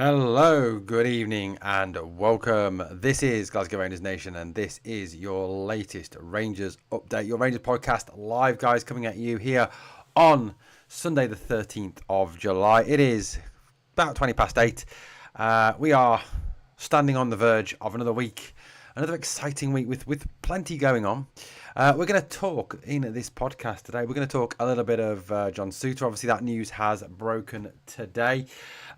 Hello, good evening, and welcome. This is Glasgow Rangers Nation, and this is your latest Rangers update, your Rangers podcast, live, guys, coming at you here on Sunday, the 13th of July. It is about 20 past 8. We are standing on the verge of another week, another exciting week with plenty going on. We're going to talk in this podcast today. We're going to talk a little bit of John Souttar. Obviously, that news has broken today.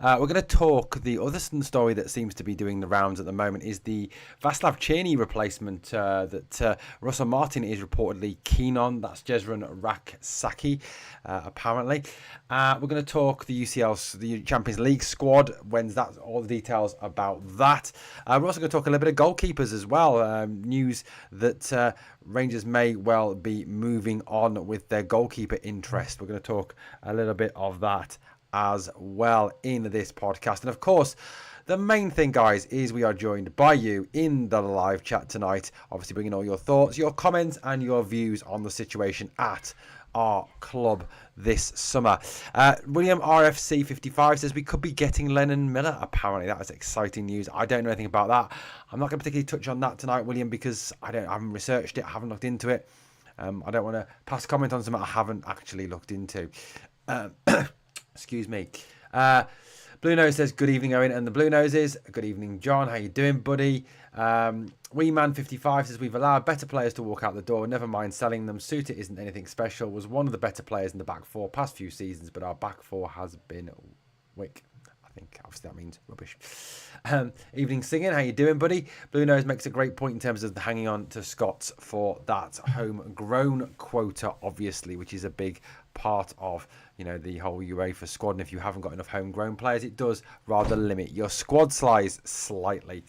We're going to talk the other story that seems to be doing the rounds at the moment is the Václav Černý replacement that Russell Martin is reportedly keen on. That's Jesuran Rak-Sakyi, apparently. We're going to talk the the Champions League squad. When's that? All the details about that. We're also going to talk a little bit of goalkeepers as well. News that Rangers may well be moving on with their goalkeeper interest. We're going to talk a little bit of that as well in this podcast. And of course, the main thing, guys, is we are joined by you in the live chat tonight. Obviously, bringing all your thoughts, your comments, and your views on the situation at our club this summer. William RFC 55 says we could be getting Lennon Miller. Apparently, that is exciting news. I don't know anything about that. I'm not going to particularly touch on that tonight, William, because I haven't researched it. I haven't looked into it. I don't want to pass comment on something I haven't actually looked into. Excuse me. Blue Nose says, good evening, Owen and the Blue Noses. Good evening, John. How you doing, buddy? Weeman55 says, we've allowed better players to walk out the door. Never mind selling them. Souttar isn't anything special. Was one of the better players in the back four past few seasons, but our back four has been weak. I think obviously that means rubbish. Evening Singing, how you doing, buddy? Blue Nose makes a great point in terms of hanging on to Scots for that homegrown quota, obviously, which is a big part of the whole UEFA squad. And if you haven't got enough homegrown players, it does rather limit your squad size slightly.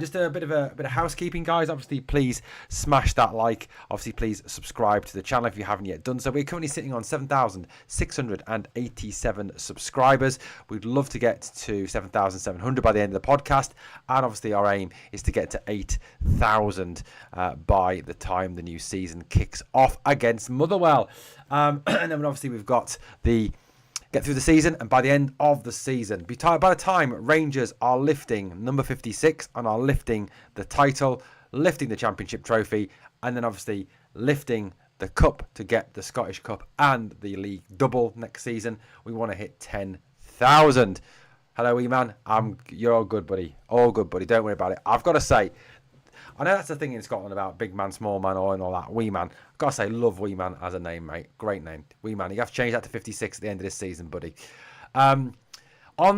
Just a bit of housekeeping, guys. Obviously, please smash that like. Obviously, please subscribe to the channel if you haven't yet done so. We're currently sitting on 7,687 subscribers. We'd love to get to 7,700 by the end of the podcast, and obviously our aim is to get to 8,000 by the time the new season kicks off against Motherwell. And then obviously we've got the get through the season, and by the end of the season, by the time Rangers are lifting number 56 and are lifting the title, lifting the championship trophy, and then obviously lifting the cup to get the Scottish Cup and the league double next season, we want to hit 10,000. Hello, E-Man. You're all good, buddy. All good, buddy. Don't worry about it. I've got to say, I know that's the thing in Scotland about big man, small man, and all that. Wee man. I've got to say, love Wee man as a name, mate. Great name. Wee man. You have to change that to 56 at the end of this season, buddy. On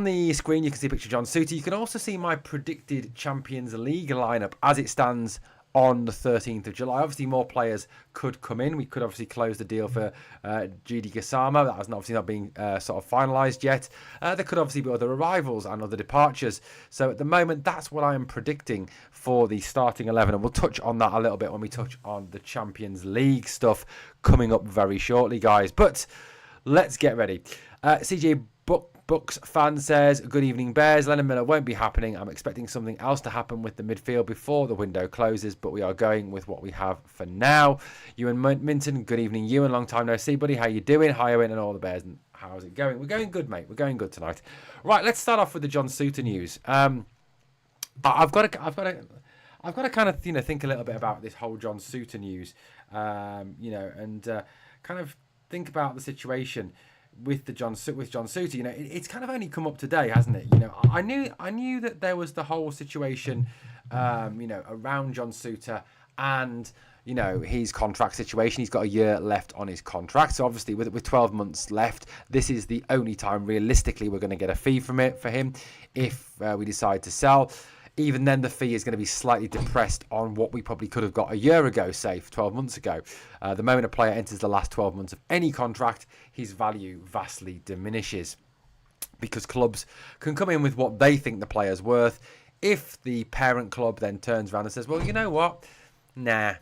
the screen, you can see a picture of John Souttar. You can also see my predicted Champions League lineup as it stands on the 13th of July. Obviously, more players could come in. We could obviously close the deal for Gidi Gassama. That has obviously not been sort of finalised yet. There could obviously be other arrivals and other departures. So at the moment, that's what I am predicting for the starting 11. And we'll touch on that a little bit when we touch on the Champions League stuff coming up very shortly, guys. But let's get ready. CJ Bucks fan says, good evening, Bears. Lennon Miller won't be happening. I'm expecting something else to happen with the midfield before the window closes, but we are going with what we have for now. Ewan Minton, good evening, Ewan. Long time no see, buddy. How you doing? Hi, Owen and all the Bears. And how's it going? We're going good, mate. We're going good tonight. Right, let's start off with the John Souttar news. I've got to kind of think a little bit about this whole John Souttar news, and kind of think about the situation with John Souttar. It's kind of only come up today, hasn't it? I knew that there was the whole situation, around John Souttar and his contract situation. He's got a year left on his contract, so obviously with 12 months left, this is the only time realistically we're going to get a fee from it for him if we decide to sell. Even then, the fee is going to be slightly depressed on what we probably could have got a year ago, say 12 months ago. The moment a player enters the last 12 months of any contract, his value vastly diminishes because clubs can come in with what they think the player's worth. If the parent club then turns around and says, well, you know what? Nah,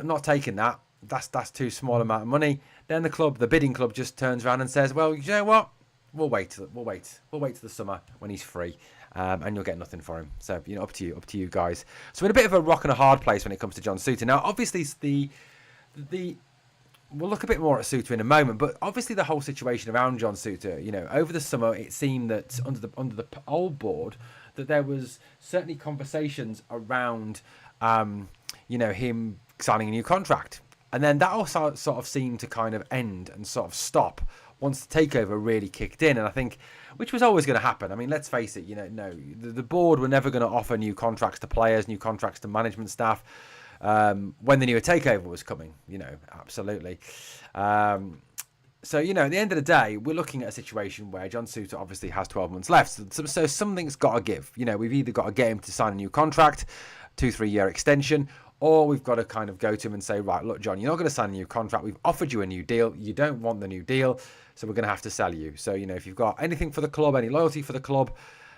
not taking that. That's too small amount of money. Then the bidding club just turns around and says, well, you know what? We'll wait till the summer when he's free. And you'll get nothing for him. So, up to you guys. So we're in a bit of a rock and a hard place when it comes to John Souttar. Now, obviously, the we'll look a bit more at Souttar in a moment, but obviously the whole situation around John Souttar, over the summer, it seemed that under the old board, that there was certainly conversations around, him signing a new contract. And then that also sort of seemed to kind of end and sort of stop once the takeover really kicked in. And I think, which was always going to happen. I mean, let's face it, the board were never going to offer new contracts to players, new contracts to management staff when the new takeover was coming, absolutely. So, at the end of the day, we're looking at a situation where John Souttar obviously has 12 months left. So something's got to give. We've either got to get him to sign a new contract, 2-3 year extension, or we've got to kind of go to him and say, right, look, John, you're not going to sign a new contract. We've offered you a new deal. You don't want the new deal, so we're going to have to sell you. So, if you've got anything for the club, any loyalty for the club,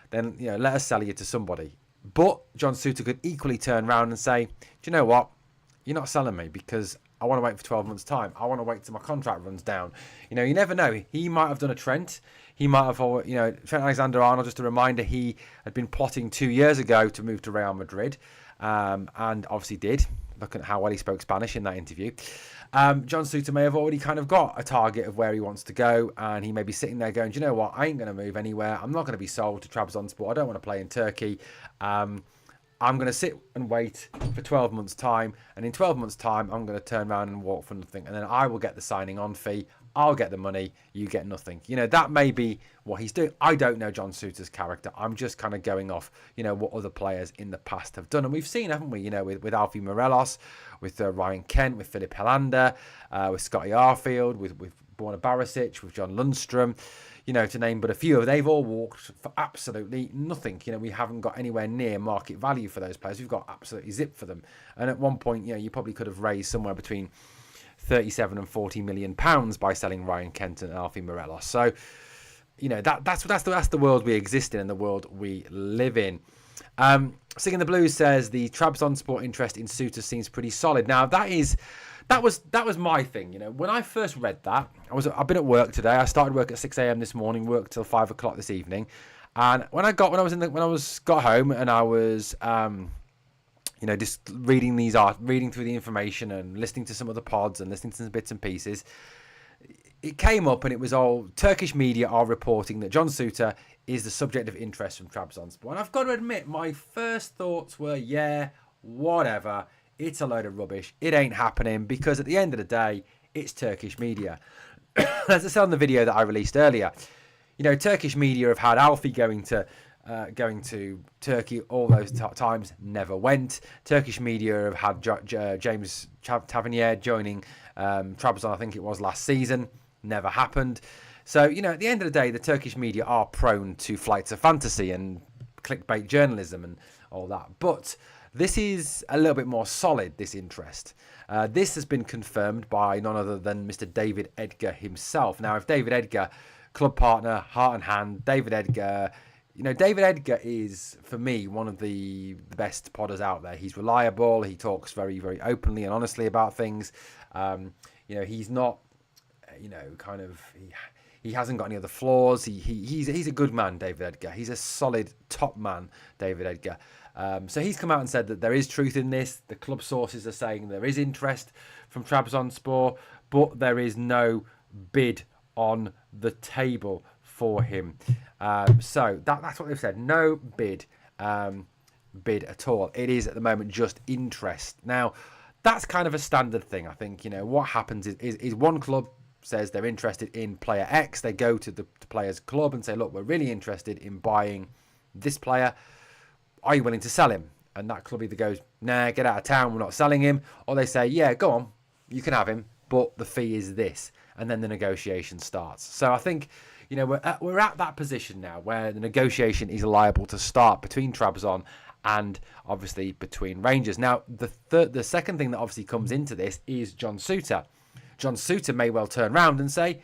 then, let us sell you to somebody. But John Souttar could equally turn around and say, do you know what? You're not selling me because I want to wait for 12 months' time. I want to wait till my contract runs down. You never know. He might have done a Trent. He might have, Trent Alexander-Arnold, just a reminder, he had been plotting 2 years ago to move to Real Madrid. And obviously did. Look at how well he spoke Spanish in that interview. John Souttar may have already kind of got a target of where he wants to go, and he may be sitting there going, do you know what? I ain't going to move anywhere. I'm not going to be sold to Trabzonspor. I don't want to play in Turkey. I'm going to sit and wait for 12 months' time, and in 12 months' time, I'm going to turn around and walk for nothing, and then I will get the signing on fee. I'll get the money, you get nothing. That may be what he's doing. I don't know John Souttar's character. I'm just kind of going off, what other players in the past have done. And we've seen, haven't we, with Alfie Morelos, with Ryan Kent, with Philip Helander, with Scotty Arfield, with Borna Barisic, with John Lundstrom, to name but a few. They've all walked for absolutely nothing. We haven't got anywhere near market value for those players. We've got absolutely zip for them. And at one point, you probably could have raised somewhere between 37 and 40 million pounds by selling Ryan Kent and Alfie Morelos. So, that's the world we exist in and the world we live in. Singing the Blues says the Trabzonspor interest in Souttar seems pretty solid. Now that was my thing. When I first read that, I've been at work today. I started work at 6 a.m. this morning, worked till 5 o'clock this evening, and when I got home and I was just reading through the information and listening to some of the pods and listening to some bits and pieces, it came up and it was all Turkish media are reporting that John Souttar is the subject of interest from Trabzonspor. And I've got to admit, my first thoughts were, yeah, whatever. It's a load of rubbish. It ain't happening because at the end of the day, it's Turkish media. As I said on the video that I released earlier, Turkish media have had Alfie going to Turkey all those times, never went. Turkish media have had James Tavernier joining Trabzon, I think it was last season, never happened. So, at the end of the day, the Turkish media are prone to flights of fantasy and clickbait journalism and all that. But this is a little bit more solid, this interest. This has been confirmed by none other than Mr. David Edgar himself. Now, if David Edgar, club partner, heart and hand, David Edgar is, for me, one of the best podders out there. He's reliable. He talks very, very openly and honestly about things. He's not, he hasn't got any other flaws. He's a good man, David Edgar. He's a solid top man, David Edgar. So he's come out and said that there is truth in this. The club sources are saying there is interest from Trabzonspor, but there is no bid on the table for him. So that's what they've said. No bid at all. It is at the moment just interest. Now, that's kind of a standard thing. I think, what happens is one club says they're interested in player X. They go to the player's club and say, look, we're really interested in buying this player. Are you willing to sell him? And that club either goes, nah, get out of town, we're not selling him. Or they say, yeah, go on, you can have him, but the fee is this. And then the negotiation starts. So I think, we're at that position now where the negotiation is liable to start between Trabzon and obviously between Rangers. Now, the second thing that obviously comes into this is John Souttar. John Souttar may well turn around and say,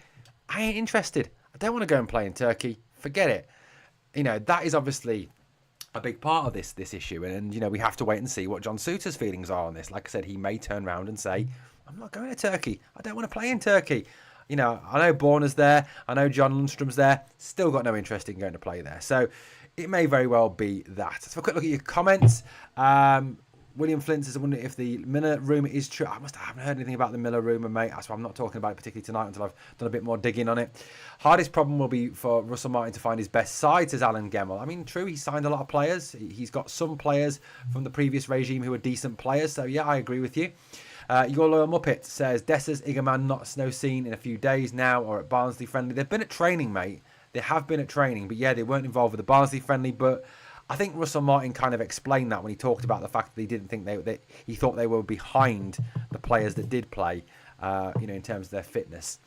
I ain't interested. I don't want to go and play in Turkey. Forget it. That is obviously a big part of this issue. And we have to wait and see what John Souttar's feelings are on this. Like I said, he may turn around and say, I'm not going to Turkey. I don't want to play in Turkey. I know Borna's there. I know John Lundstrom's there. Still got no interest in going to play there. So it may very well be that. Let's have a quick look at your comments. William Flint says, I wonder if the Miller rumour is true. I haven't heard anything about the Miller rumour, mate. That's why I'm not talking about it particularly tonight until I've done a bit more digging on it. Hardest problem will be for Russell Martin to find his best side, says Alan Gemmell. I mean, true, he signed a lot of players. He's got some players from the previous regime who are decent players. So, yeah, I agree with you. Your Loyal Muppet says, Dessers, Igerman not snow seen in a few days now or at Barnsley friendly. They've been at training, mate. They have been at training. But, yeah, they weren't involved with the Barnsley friendly. But I think Russell Martin kind of explained that when he talked about the fact that he didn't think he thought they were behind the players that did play, in terms of their fitness.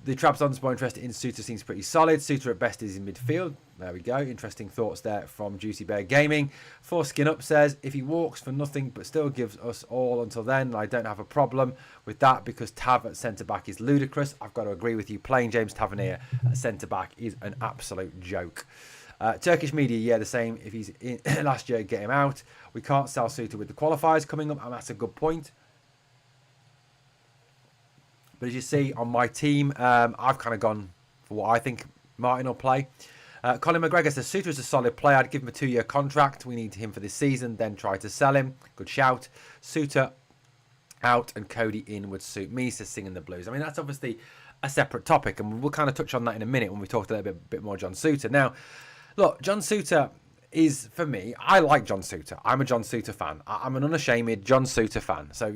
The Trabzon's more interested in Souttar seems pretty solid. Souttar at best is in midfield. There we go. Interesting thoughts there from Juicy Bear Gaming. Skin Up says, if he walks for nothing but still gives us all until then, I don't have a problem with that because Tav at centre-back is ludicrous. I've got to agree with you. Playing James Tavernier at centre-back is an absolute joke. Turkish media, yeah, the same. If he's in last year, get him out. We can't sell Souttar with the qualifiers coming up, and that's a good point. But as you see on my team, I've kind of gone for what I think Martin will play. Colin McGregor says, Souttar is a solid player. I'd give him a 2-year contract. We need him for this season, then try to sell him. Good shout. Souttar out and Cody in would suit me, says Singing the Blues. I mean, that's obviously a separate topic, and we'll kind of touch on that in a minute when we talk a little bit more John Souttar. Now, look, John Souttar is, for me, I like John Souttar. I'm a John Souttar fan. I'm an unashamed John Souttar fan. So,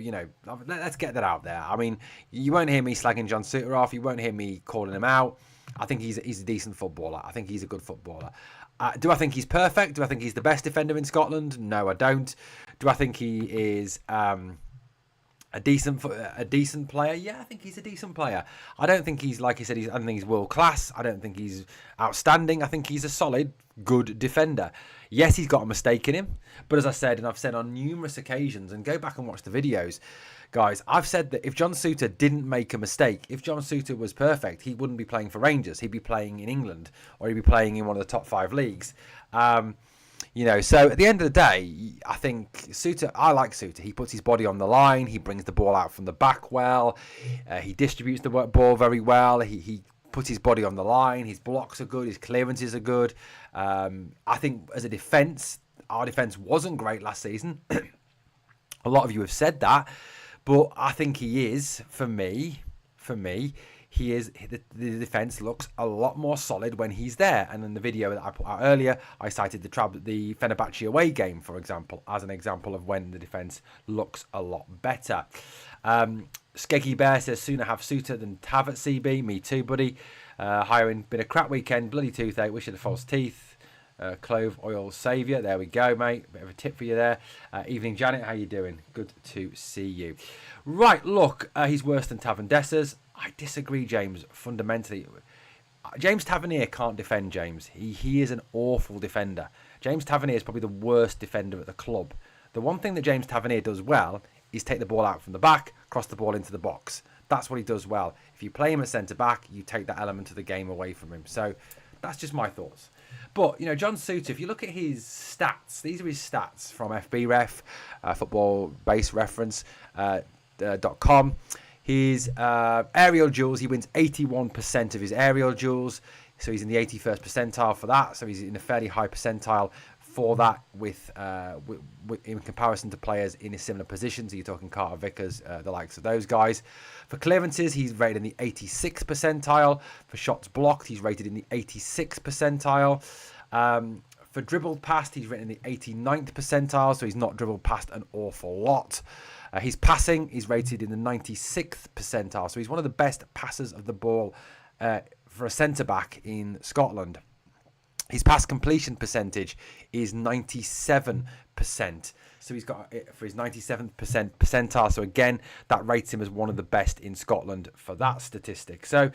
let's get that out there. I mean, you won't hear me slagging John Souttar off. You won't hear me calling him out. I think he's a decent footballer. I think he's a good footballer. Do I think he's perfect? Do I think he's the best defender in Scotland? No, I don't. Do I think he is a decent player? Yeah, I think he's a decent player. I don't think he's, like I said, I don't think he's world class. I don't think he's outstanding. I think he's a solid, good defender. Yes, he's got a mistake in him, but as I said, and I've said on numerous occasions, and go back and watch the videos, guys, I've said that if John Souttar didn't make a mistake, if John Souttar was perfect, he wouldn't be playing for Rangers. He'd be playing in England, or he'd be playing in one of the top 5 leagues. So at the end of the day, I think Souttar, I like Souttar. He puts his body on the line. He brings the ball out from the back well. He distributes the ball very well. He puts his body on the line. His blocks are good. His clearances are good. I think as a defence, our defence wasn't great last season. A lot of you have said that. But I think he is, for me, he is, the defence looks a lot more solid when he's there. And in the video that I put out earlier, I cited the Fenerbahce away game, for example, as an example of when the defence looks a lot better. Skeggy Bear says, sooner have Souttar than Tav at CB. Me too, buddy. Hiring, been a crap weekend, bloody toothache, wish you the false teeth. Clove oil saviour. There we go, mate. Bit of a tip for you there. Evening, Janet. How you doing? Good to see you. Right, look, he's worse than Tav and Dessers. I disagree, James, fundamentally. James Tavernier can't defend, James. He is an awful defender. James Tavernier is probably the worst defender at the club. The one thing that James Tavernier does well is take the ball out from the back, cross the ball into the box. That's what he does well. If you play him at centre-back, you take that element of the game away from him. So that's just my thoughts. But, John Souttar, if you look at his stats, these are his stats from FBref, Football Base Reference, .com. His aerial duels, he wins 81% of his aerial duels. So he's in the 81st percentile for that. So he's in a fairly high percentile for that with in comparison to players in a similar position. So you're talking Carter Vickers, the likes of those guys. For clearances, he's rated in the 86th percentile. For shots blocked, he's rated in the 86th percentile. For dribbled past, he's rated in the 89th percentile. So he's not dribbled past an awful lot. His passing is rated in the 96th percentile. So he's one of the best passers of the ball for a centre-back in Scotland. His pass completion percentage is 97%. So he's got it for his 97th percentile. So again, that rates him as one of the best in Scotland for that statistic. So,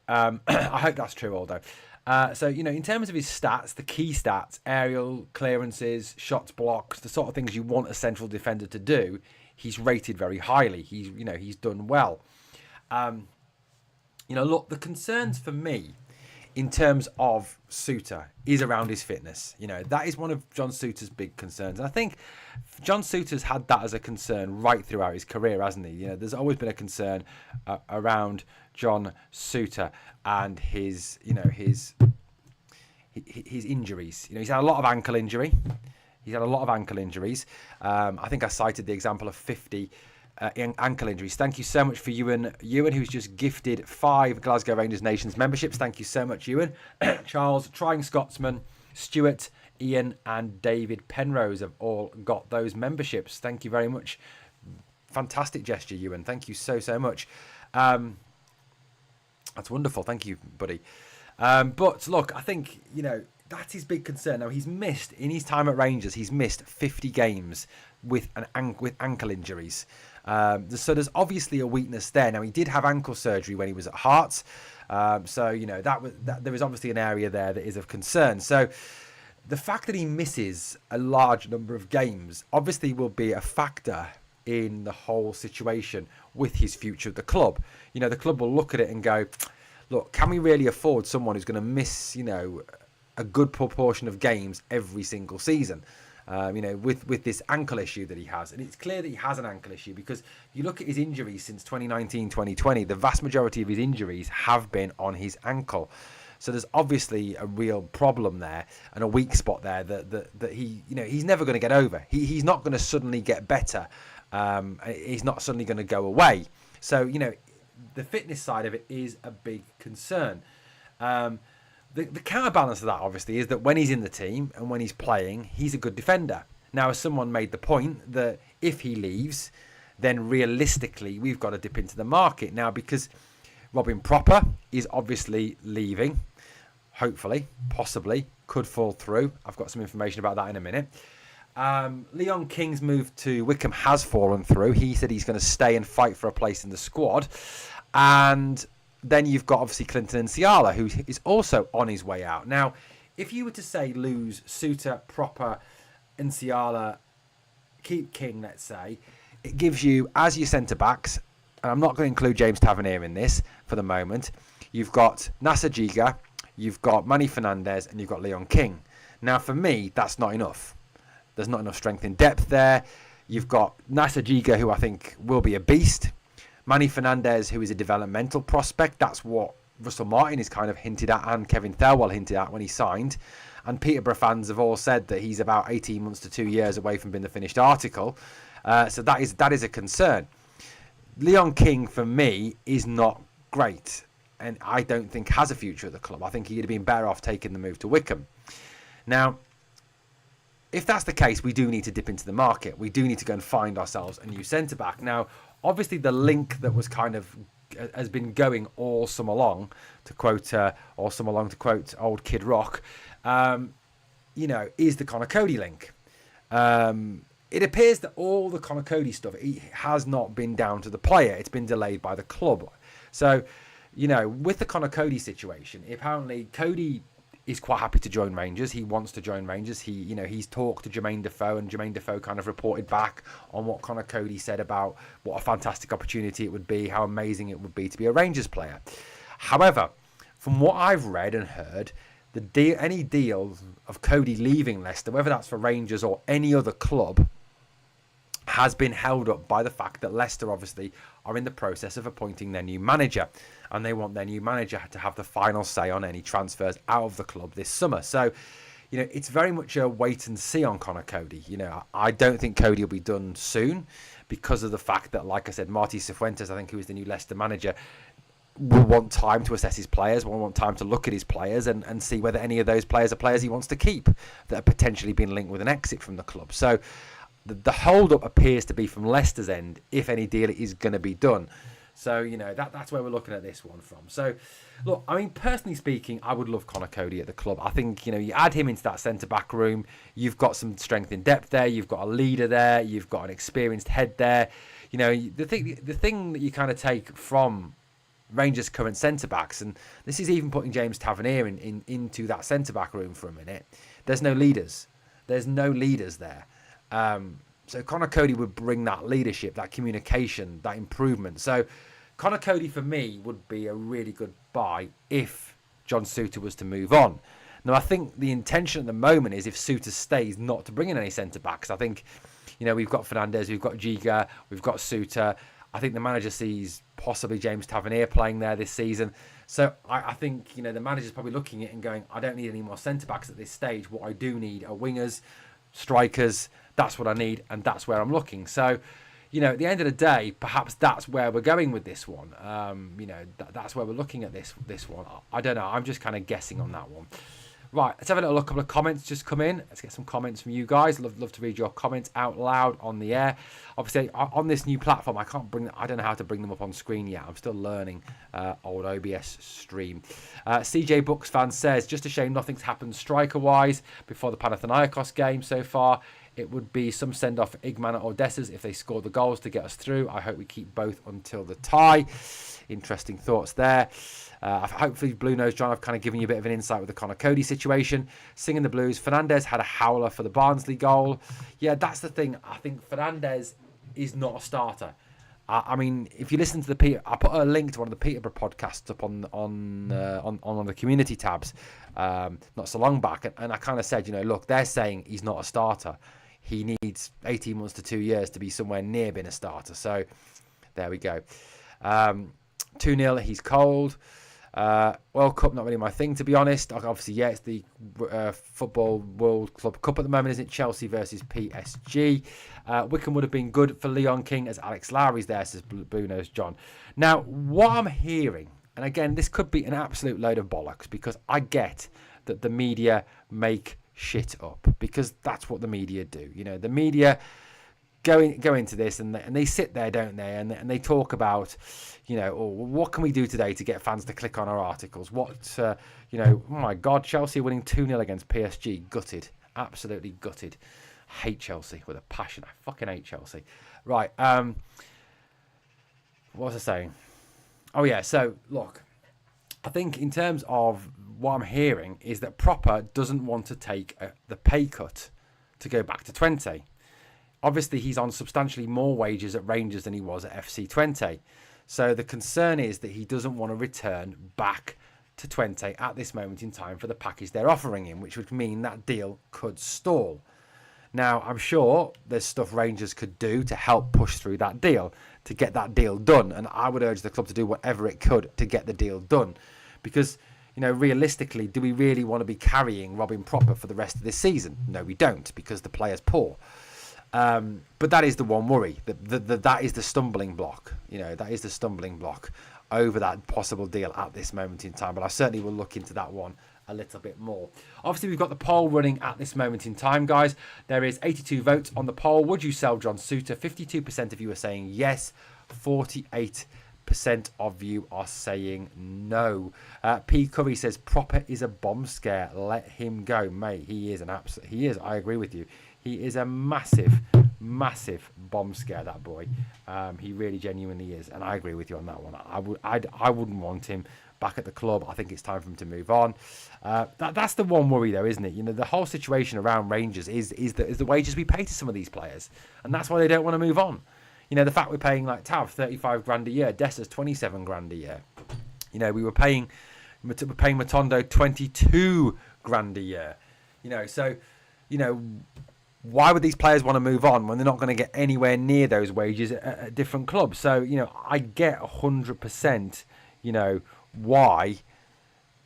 I hope that's true, Aldo. In terms of his stats, the key stats, aerial clearances, shots blocked, the sort of things you want a central defender to do, he's rated very highly. He's done well. Look, the concerns for me in terms of Souttar is around his fitness. That is one of John Souttar's big concerns. And I think John Souttar's had that as a concern right throughout his career, hasn't he? There's always been a concern around John Souttar and his injuries. He's had a lot of ankle injury. He's had a lot of ankle injuries. I think I cited the example of 50 ankle injuries. Thank you so much for Ewan, who's just gifted 5 Glasgow Rangers Nations memberships. Thank you so much, Ewan. Charles, Trying Scotsman, Stuart, Ian and David Penrose have all got those memberships. Thank you very much. Fantastic gesture, Ewan. Thank you so much. That's wonderful. Thank you, buddy. But look, I think, that's his big concern. Now, he's missed, in his time at Rangers, he's missed 50 games with ankle injuries. So there's obviously a weakness there. Now, he did have ankle surgery when he was at Hearts. So there is obviously an area there that is of concern. So the fact that he misses a large number of games obviously will be a factor in the whole situation with his future at the club. The club will look at it and go, look, can we really afford someone who's going to miss, a good proportion of games every single season? With this ankle issue that he has. And it's clear that he has an ankle issue because you look at his injuries since 2019-2020, the vast majority of his injuries have been on his ankle. So there's obviously a real problem there and a weak spot there that he, he's never going to get over. He's not going to suddenly get better. He's not suddenly going to go away. So, the fitness side of it is a big concern. The counterbalance of that, obviously, is that when he's in the team and when he's playing, he's a good defender. Now, as someone made the point that if he leaves, then realistically, we've got to dip into the market. Now, because Robin Propper is obviously leaving, hopefully, possibly, could fall through. I've got some information about that in a minute. Leon King's move to Wycombe has fallen through. He said he's going to stay and fight for a place in the squad. And then you've got, obviously, Clinton Nsiala, who is also on his way out. Now, if you were to, say, lose Souttar, Propper, Nsiala, keep King, let's say, it gives you, as your centre-backs, and I'm not going to include James Tavernier in this for the moment, you've got Nasser Giga, you've got Manny Fernandez, and you've got Leon King. Now, for me, that's not enough. There's not enough strength in depth there. You've got Nasser Giga, who I think will be a beast. Manny Fernandez, who is a developmental prospect. That's what Russell Martin is kind of hinted at and Kevin Thelwell hinted at when he signed. And Peterborough fans have all said that he's about 18 months to 2 years away from being the finished article. So that is a concern. Leon King, for me, is not great. And I don't think has a future at the club. I think he'd have been better off taking the move to Wycombe. Now, if that's the case, we do need to dip into the market. We do need to go and find ourselves a new centre-back. Now, obviously, the link that was kind of has been going all summer long, to quote old Kid Rock, is the Connor Cody link. It appears that all the Connor Cody stuff has not been down to the player. It's been delayed by the club. So, with the Connor Cody situation, apparently Cody is quite happy to join Rangers. He wants to join Rangers. He's talked to Jermaine Defoe, and Jermaine Defoe kind of reported back on what Connor Cody said about what a fantastic opportunity it would be, how amazing it would be to be a Rangers player. However, from what I've read and heard, any deal of Cody leaving Leicester, whether that's for Rangers or any other club, has been held up by the fact that Leicester obviously are in the process of appointing their new manager, and they want their new manager to have the final say on any transfers out of the club this summer. So, it's very much a wait and see on Connor Cody. I don't think Cody will be done soon because of the fact that, like I said, Marty Cifuentes, I think, who is the new Leicester manager, will want time to assess his players, will want time to look at his players and see whether any of those players are players he wants to keep that have potentially been linked with an exit from the club. So the hold-up appears to be from Leicester's end, if any deal is going to be done. So, that's where we're looking at this one from. So, look, I mean, personally speaking, I would love Connor Cody at the club. I think, you add him into that centre-back room, you've got some strength in depth there, you've got a leader there, you've got an experienced head there. The thing that you kind of take from Rangers' current centre-backs, and this is even putting James Tavernier into that centre-back room for a minute, there's no leaders. There's no leaders there. So Connor Cody would bring that leadership, that communication, that improvement. So Connor Cody, for me, would be a really good buy if John Souttar was to move on. Now, I think the intention at the moment is, if Souttar stays, not to bring in any centre-backs. I think, we've got Fernandez, we've got Giga, we've got Souttar. I think the manager sees possibly James Tavernier playing there this season. So I think, the manager's probably looking at it and going, I don't need any more centre-backs at this stage. What I do need are wingers, strikers. That's what I need, and that's where I'm looking. So, at the end of the day, perhaps that's where we're going with this one. That's where we're looking at this one. I don't know. I'm just kind of guessing on that one. Right, let's have a little look. A couple of comments just come in. Let's get some comments from you guys. Love to read your comments out loud on the air. Obviously, on this new platform, I don't know how to bring them up on screen yet. I'm still learning old OBS stream. CJ Bucks fan says, just a shame nothing's happened striker-wise before the Panathinaikos game so far. It would be some send-off for Igman or Dessers if they score the goals to get us through. I hope we keep both until the tie. Interesting thoughts there. Hopefully, Blue Nose John, I've kind of given you a bit of an insight with the Connor Cody situation. Singing the blues. Fernandez had a howler for the Barnsley goal. Yeah, that's the thing. I think Fernandez is not a starter. I mean, if you listen to the Peter, I put a link to one of the Peterborough podcasts up on the community tabs not so long back, and I kind of said, look, they're saying he's not a starter. He needs 18 months to 2 years to be somewhere near being a starter. So there we go. 2-0, he's cold. World Cup, not really my thing, to be honest. Obviously, yeah, it's the Football World Club Cup at the moment, isn't it? Chelsea versus PSG. Wickham would have been good for Leon King as Alex Lowry's there, says Blue Nose John. Now, what I'm hearing, and again, this could be an absolute load of bollocks, because I get that the media make shit up, because that's what the media do. The media go into this and they sit there, don't they, and they talk about, what can we do today to get fans to click on our articles? Oh my God, Chelsea winning 2-0 against PSG, gutted, absolutely gutted. Hate Chelsea with a passion. I fucking hate Chelsea. Right, what was I saying? Oh yeah, so look, I think in terms of what I'm hearing is that Proper doesn't want to take the pay cut to go back to 20. Obviously, he's on substantially more wages at Rangers than he was at FC 20. So the concern is that he doesn't want to return back to 20 at this moment in time for the package they're offering him, which would mean that deal could stall. Now, I'm sure there's stuff Rangers could do to help push through that deal, to get that deal done. And I would urge the club to do whatever it could to get the deal done. Because, realistically, do we really want to be carrying Robin Proper for the rest of this season? No, we don't, because the player's poor. But that is the one worry. That is the stumbling block. That is the stumbling block over that possible deal at this moment in time. But I certainly will look into that one a little bit more. Obviously, we've got the poll running at this moment in time, guys. There is 82 votes on the poll. Would you sell John Souttar? 52% of you are saying yes. 48% of you are saying no. P. Curry says Proper is a bomb scare. Let him go, mate. He is an absolute. He is. I agree with you. He is a massive bomb scare, that boy. He really genuinely is, and I agree with you on that one. I wouldn't want him back at the club. I think it's time for him to move on. That's the one worry, though, isn't it? The whole situation around Rangers is the wages we pay to some of these players, and that's why they don't want to move on. The fact we're paying like Tav 35 grand a year, Dessers 27 grand a year. We were paying Matondo 22 grand a year. So why would these players want to move on when they're not going to get anywhere near those wages at different clubs? So, I get 100%, why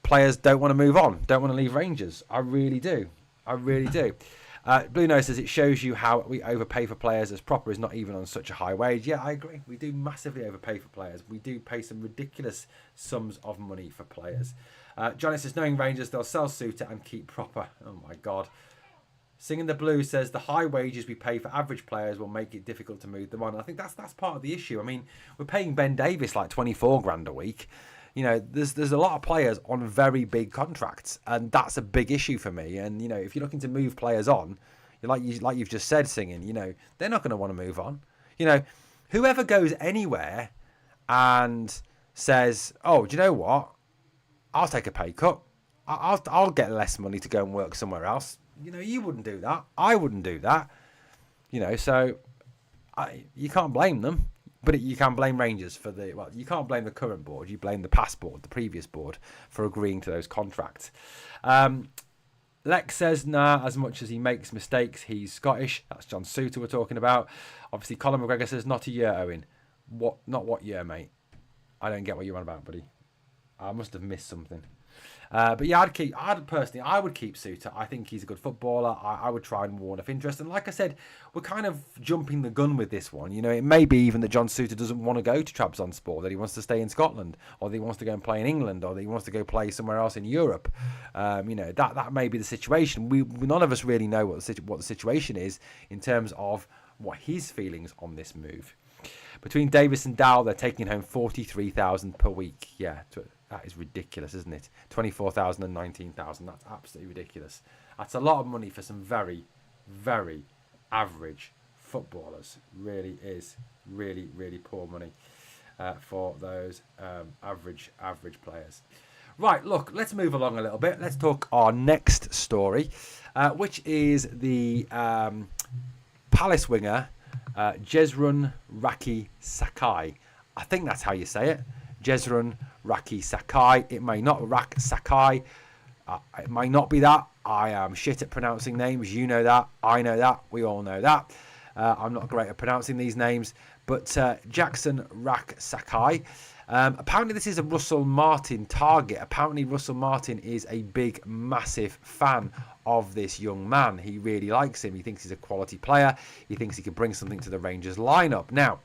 players don't want to move on, don't want to leave Rangers. I really do. Blue Nose says it shows you how we overpay for players, as Proper is not even on such a high wage. Yeah, I agree. We do massively overpay for players. We do pay some ridiculous sums of money for players. Johnny says, knowing Rangers, they'll sell Souttar and keep Proper. Oh, my God. Singing the Blues says the high wages we pay for average players will make it difficult to move them on. I think that's part of the issue. I mean, we're paying Ben Davis like 24 grand a week. There's a lot of players on very big contracts, and that's a big issue for me. And if you're looking to move players on, like you've just said, Singing, they're not going to want to move on. Whoever goes anywhere and says, "Oh, do you know what? I'll take a pay cut. I'll get less money to go and work somewhere else." You wouldn't do that. I wouldn't do that. So you can't blame them. But you can blame Rangers for you can't blame the current board. You blame the past board, the previous board, for agreeing to those contracts. Lex says, nah, as much as he makes mistakes, he's Scottish. That's John Souttar we're talking about. Obviously, Colin McGregor says, not a year, Owen. Not what year, mate? I don't get what you're on about, buddy. I must have missed something. But yeah, I would keep Souttar. I think he's a good footballer. I would try and warn off interest. And like I said, we're kind of jumping the gun with this one. It may be even that John Souttar doesn't want to go to Trabzonspor, that he wants to stay in Scotland, or that he wants to go and play in England, or that he wants to go play somewhere else in Europe. That may be the situation. None of us really know what the situation is in terms of what his feelings on this move. Between Davis and Dow, they're taking home 43,000 per week. Yeah, that is ridiculous, isn't it? 24,000 and 19,000. That's absolutely ridiculous. That's a lot of money for some very, very average footballers. Really is really, really poor money for those average players. Right, look, let's move along a little bit. Let's talk our next story, which is the Palace winger Jesuran Rak-Sakyi. I think that's how you say it. Jesuran Rak-Sakyi. It may not Rak-Sakyi. It may not be that. I am shit at pronouncing names. You know that. I know that. We all know that. I'm not great at pronouncing these names. But Jesuran Rak-Sakyi. Apparently this is a Russell Martin target. Apparently Russell Martin is a big, massive fan of this young man. He really likes him. He thinks he's a quality player. He thinks he could bring something to the Rangers lineup. Now,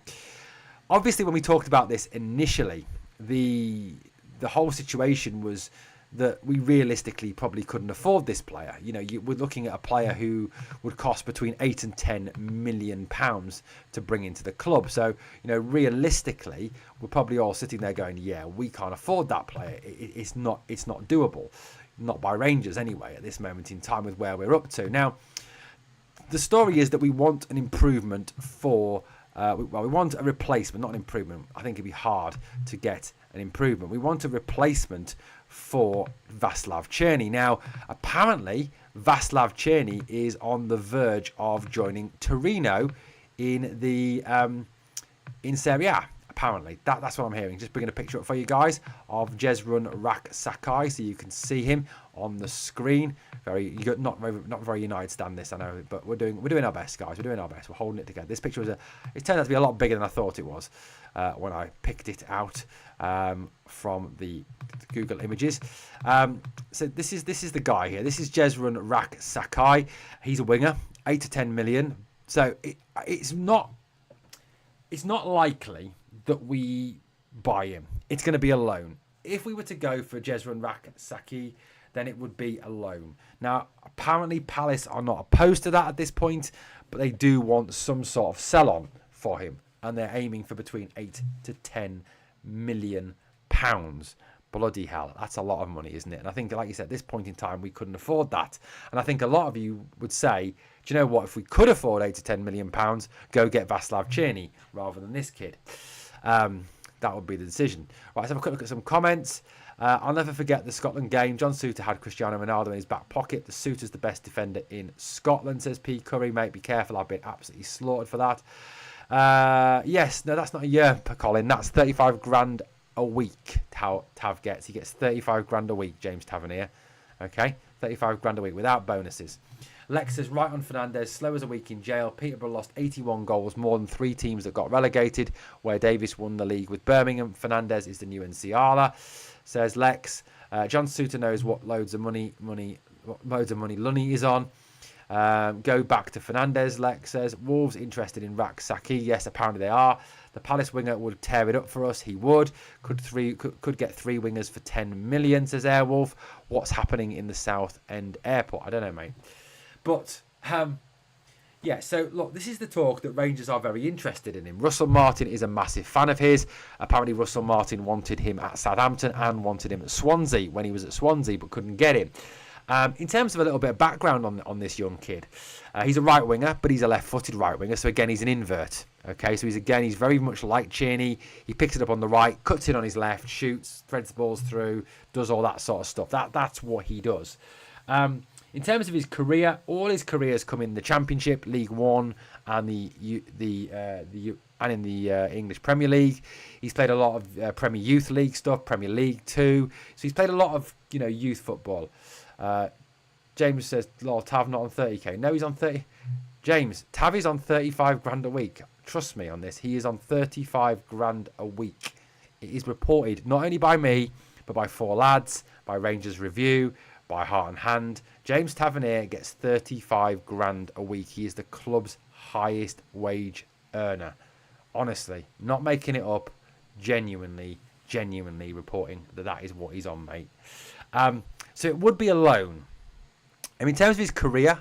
obviously when we talked about this initially, the whole situation was that we realistically probably couldn't afford this player. We're looking at a player who would cost between 8 and 10 million pounds to bring into the club. So, realistically, we're probably all sitting there going, yeah, we can't afford that player. It's not doable. Not by Rangers anyway at this moment in time with where we're up to. Now, the story is that we want an improvement for... we want a replacement, not an improvement. I think it'd be hard to get an improvement. We want a replacement for Václav Černý. Now, apparently, Václav Černý is on the verge of joining Torino in the in Serie A. Apparently, that's what I'm hearing. Just bringing a picture up for you guys of Jesuran Rak-Sakyi, so you can see him on the screen. Not very United stand this, I know, but we're doing our best, guys. We're doing our best. We're holding it together. This picture it turned out to be a lot bigger than I thought it was when I picked it out from the Google Images. So this is the guy here. This is Jesuran Rak-Sakyi. He's a winger, 8 to 10 million. So it's not likely that we buy him. It's going to be a loan. If we were to go for Jesuran Rak-Sakyi, then it would be a loan. Now, apparently Palace are not opposed to that at this point, but they do want some sort of sell-on for him, and they're aiming for between 8 to 10 million pounds. Bloody hell, that's a lot of money, isn't it? And I think, like you said, at this point in time, we couldn't afford that. And I think a lot of you would say, do you know what? If we could afford 8 to 10 million pounds, go get Václav Černý rather than this kid. That would be the decision. Right, let's have a quick look at some comments. I'll never forget the Scotland game. John Souttar had Cristiano Ronaldo in his back pocket. The Souttar's the best defender in Scotland, says P. Curry. Mate, be careful. I've been absolutely slaughtered for that. Yes, no, that's not a year per Colin. That's 35 grand a week Tav gets. He gets 35 grand a week, James Tavernier. Okay, 35 grand a week without bonuses. Lex says, right on Fernandez, slow as a week in jail. Peterborough lost 81 goals, more than 3 teams that got relegated, where Davis won the league with Birmingham. Fernandez is the new Nsiala, says Lex. John Souttar knows what loads of money Lunny is on. Go back to Fernandez, Lex says. Wolves interested in Rak-Sakyi. Yes, apparently they are. The Palace winger would tear it up for us. He would. Could get 3 wingers for 10 million, says Airwolf. What's happening in the South End Airport? I don't know, mate. But, yeah, so, look, this is the talk that Rangers are very interested in him. Russell Martin is a massive fan of his. Apparently, Russell Martin wanted him at Southampton and wanted him at Swansea when he was at Swansea, but couldn't get him. In terms of a little bit of background on this young kid, he's a right winger, but he's a left-footed right winger. So again, he's an invert. Okay, so he's very much like Černý. He picks it up on the right, cuts it on his left, shoots, threads the balls through, does all that sort of stuff. That's what he does. In terms of his career, all his careers come in the Championship, League One, and in the English Premier League. He's played a lot of Premier Youth League stuff, Premier League 2. So he's played a lot of youth football. James says, "Lol, Tav not on 30k." No, he's on 30. James, Tav is on 35 grand a week. Trust me on this. He is on 35 grand a week. It is reported not only by me, but by 4 lads, by Rangers Review, by Heart and Hand. James Tavernier gets 35 grand a week. He is the club's highest wage earner. Honestly, not making it up, genuinely reporting that is what he's on, mate. So it would be a loan. In terms of his career,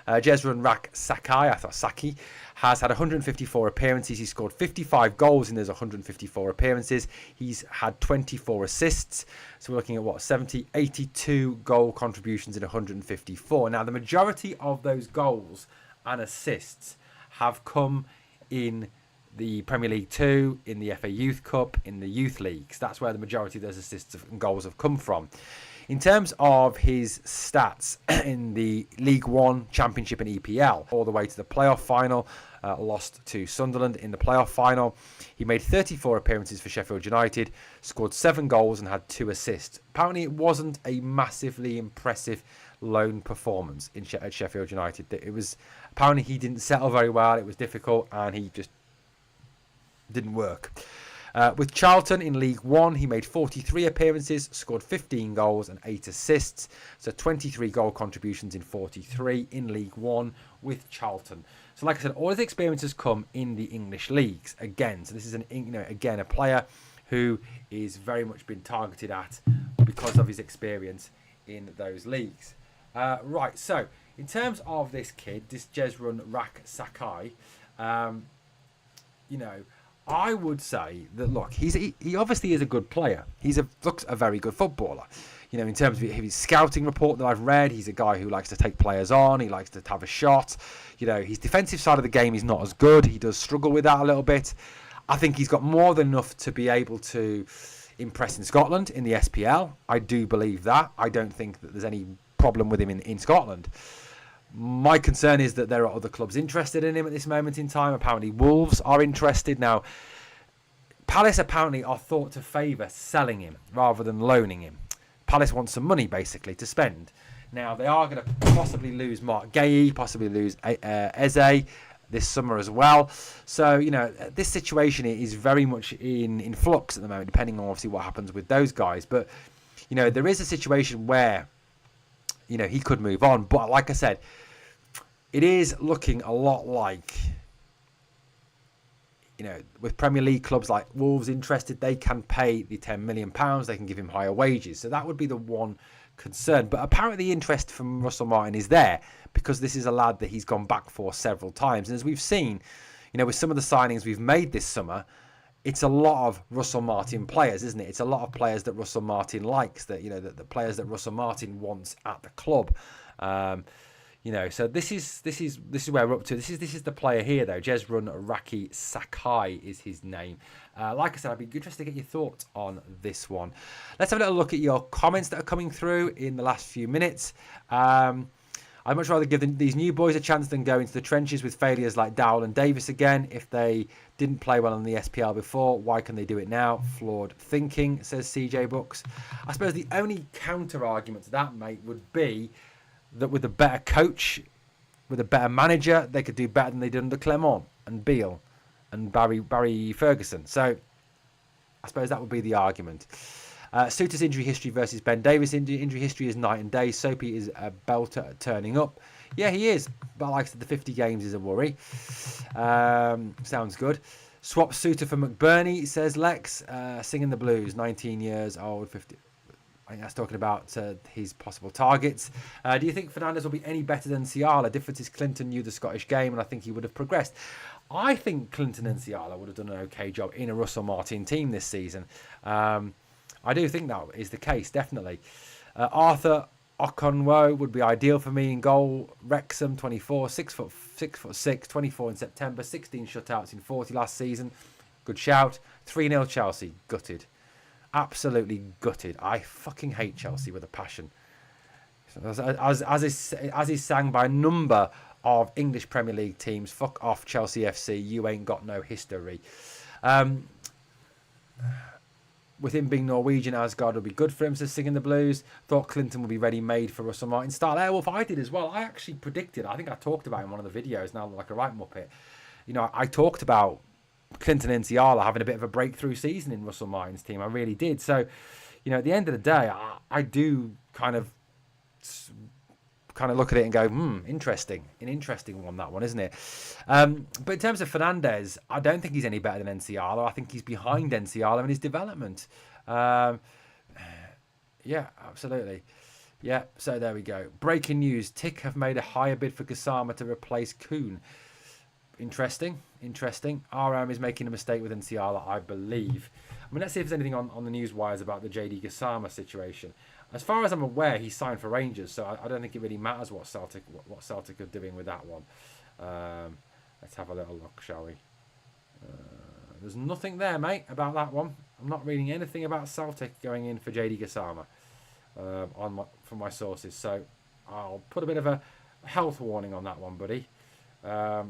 Jesuran Rak-Sakyi has had 154 appearances. He's scored 55 goals in those 154 appearances. He's had 24 assists. So we're looking at 82 goal contributions in 154. Now, the majority of those goals and assists have come in the Premier League 2, in the FA Youth Cup, in the Youth Leagues. That's where the majority of those assists and goals have come from. In terms of his stats in the League One, Championship and EPL, all the way to the playoff final, lost to Sunderland in the playoff final. He made 34 appearances for Sheffield United, scored 7 goals and had 2 assists. Apparently it wasn't a massively impressive loan performance at Sheffield United. It was, apparently he didn't settle very well, it was difficult and he just didn't work. With Charlton in League One, he made 43 appearances, scored 15 goals and 8 assists. So 23 goal contributions in 43 in League One with Charlton. So like I said, all his experiences come in the English leagues. Again, so this is again a player who is very much been targeted at because of his experience in those leagues. Right, so in terms of this kid, this Jesuran Rak-Sakyi, I would say that, look, he obviously is a good player. Looks a very good footballer. In terms of his scouting report that I've read, he's a guy who likes to take players on. He likes to have a shot. His defensive side of the game is not as good. He does struggle with that a little bit. I think he's got more than enough to be able to impress in Scotland in the SPL. I do believe that. I don't think that there's any problem with him in Scotland. My concern is that there are other clubs interested in him at this moment in time. Apparently Wolves are interested. Now, Palace apparently are thought to favour selling him rather than loaning him. Palace want some money, basically, to spend. Now, they are going to possibly lose Mark Gay, possibly lose Eze this summer as well. So, this situation is very much in flux at the moment, depending on, obviously, what happens with those guys. But, there is a situation where, he could move on. But, like I said, it is looking a lot like, with Premier League clubs like Wolves interested, they can pay the £10 million. They can give him higher wages. So that would be the one concern. But apparently the interest from Russell Martin is there because this is a lad that he's gone back for several times. And as we've seen, with some of the signings we've made this summer, it's a lot of Russell Martin players, isn't it? It's a lot of players that Russell Martin likes, that the players that Russell Martin wants at the club. So this is where we're up to. This is the player here though. Jesuran Rak-Sakyi is his name. Like I said, I'd be interested to get your thoughts on this one. Let's have a little look at your comments that are coming through in the last few minutes. I'd much rather give these new boys a chance than go into the trenches with failures like Dowell and Davis again. If they didn't play well in the SPL before, why can they do it now? Flawed thinking, says CJ Books. I suppose the only counter argument to that, mate, would be that with a better coach, with a better manager, they could do better than they did under Clement and Beale and Barry Ferguson. So I suppose that would be the argument. Souttar's injury history versus Ben Davis' injury history is night and day. Soapy is a belter at turning up. Yeah, he is. But like I said, the 50 games is a worry. Sounds good. Swap Souttar for McBurney, says Lex. Singing the blues, 19 years old, 50. I think that's talking about his possible targets. Do you think Fernandes will be any better than Ciala? Difference is Clinton knew the Scottish game and I think he would have progressed. I think Clinton and Ciala would have done an okay job in a Russell Martin team this season. I do think that is the case, definitely. Arthur Okonwo would be ideal for me in goal. Wrexham, 24, 6'6", 24 in September, 16 shutouts in 40 last season. Good shout. 3-0 Chelsea, gutted. Absolutely gutted. I fucking hate Chelsea with a passion. As is sang by a number of English Premier League teams, fuck off Chelsea FC, you ain't got no history. With him being Norwegian, Asgard would be good for him, says Singing the Blues. Thought Clinton would be ready-made for Russell Martin style. Airwolf, I did as well. I actually predicted, I think I talked about in one of the videos, now like a right muppet. I talked about Clinton and Ciala having a bit of a breakthrough season in Russell Martin's team. I really did. So, at the end of the day, I do kind of look at it and go, interesting. An interesting one, that one, isn't it? But in terms of Fernandez, I don't think he's any better than Enciala. I think he's behind Enciala in his development. Yeah, absolutely. Yeah, so there we go. Breaking news. Tick have made a higher bid for Gassama to replace Kuhn. Interesting. RM is making a mistake with Enciala, I believe. Let's see if there's anything on the news wires about the JD Gassama situation. As far as I'm aware, he's signed for Rangers, so I don't think it really matters what Celtic are doing with that one. Let's have a little look, shall we? There's nothing there, mate, about that one. I'm not reading anything about Celtic going in for JD Gassama from my sources, so I'll put a bit of a health warning on that one, buddy. Let's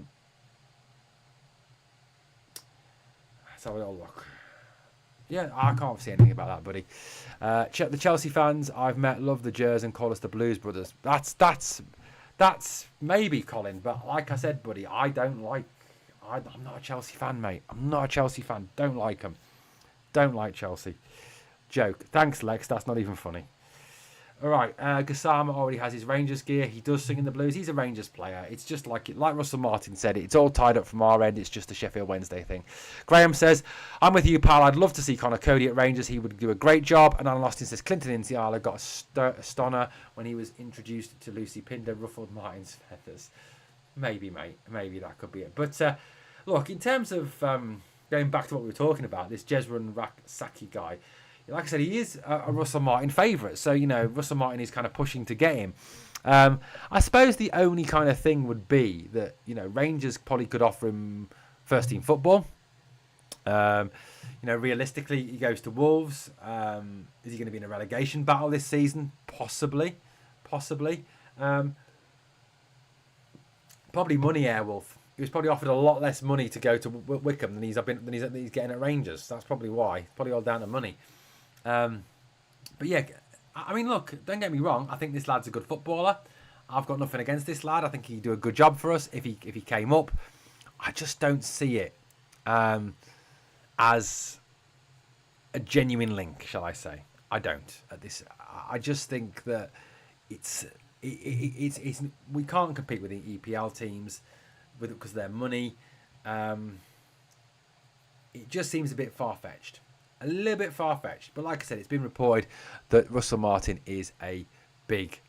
have a little look. Yeah, I can't see anything about that, buddy. The Chelsea fans I've met love the Jers and call us the Blues Brothers. That's maybe, Colin, but like I said, buddy, I'm not a Chelsea fan, mate. I'm not a Chelsea fan. Don't like them. Don't like Chelsea. Joke. Thanks, Lex. That's not even funny. All right, Gassama already has his Rangers gear. He does sing in the Blues. He's a Rangers player. It's just like Russell Martin said, it's all tied up from our end. It's just a Sheffield Wednesday thing. Graham says, I'm with you, pal. I'd love to see Connor Cody at Rangers. He would do a great job. And Alan Austin says, Clinton Enciala got a stunner when he was introduced to Lucy Pinder, ruffled Martin's feathers. Maybe, mate. Maybe that could be it. But look, in terms of going back to what we were talking about, this Jesuran Rak-Sakyi guy, like I said, he is a Russell Martin favourite. So, Russell Martin is kind of pushing to get him. I suppose the only kind of thing would be that, Rangers probably could offer him first team football. Realistically, he goes to Wolves. Is he going to be in a relegation battle this season? Possibly. Probably money, Airwolf. He was probably offered a lot less money to go to Wickham than he's getting at Rangers. That's probably why. It's probably all down to money. But yeah, look, don't get me wrong. I think this lad's a good footballer. I've got nothing against this lad. I think he'd do a good job for us if he came up. I just don't see it as a genuine link, shall I say? I don't. I just think that it's we can't compete with the EPL teams because of their money. It just seems a bit far-fetched. A little bit far-fetched. But like I said, it's been reported that Russell Martin is a big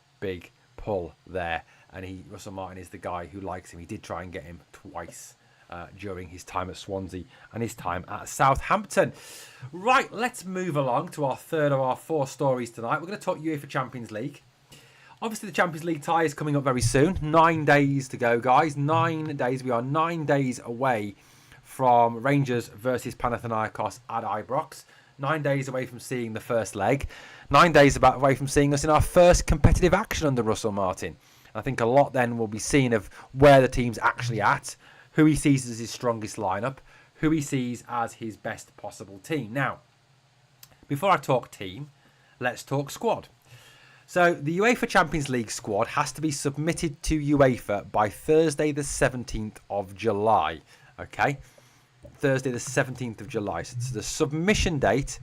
pull there. And Russell Martin is the guy who likes him. He did try and get him twice during his time at Swansea and his time at Southampton. Right, let's move along to our third of our four stories tonight. We're going to talk UEFA Champions League. Obviously, the Champions League tie is coming up very soon. 9 days to go, guys. 9 days. We are 9 days away from Rangers versus Panathinaikos at Ibrox. 9 days away from seeing the first leg. 9 days away from seeing us in our first competitive action under Russell Martin. I think a lot then will be seen of where the team's actually at, who he sees as his strongest lineup, who he sees as his best possible team. Now, before I talk team, let's talk squad. So the UEFA Champions League squad has to be submitted to UEFA by Thursday the 17th of July. Okay? Thursday the 17th of July. So the submission date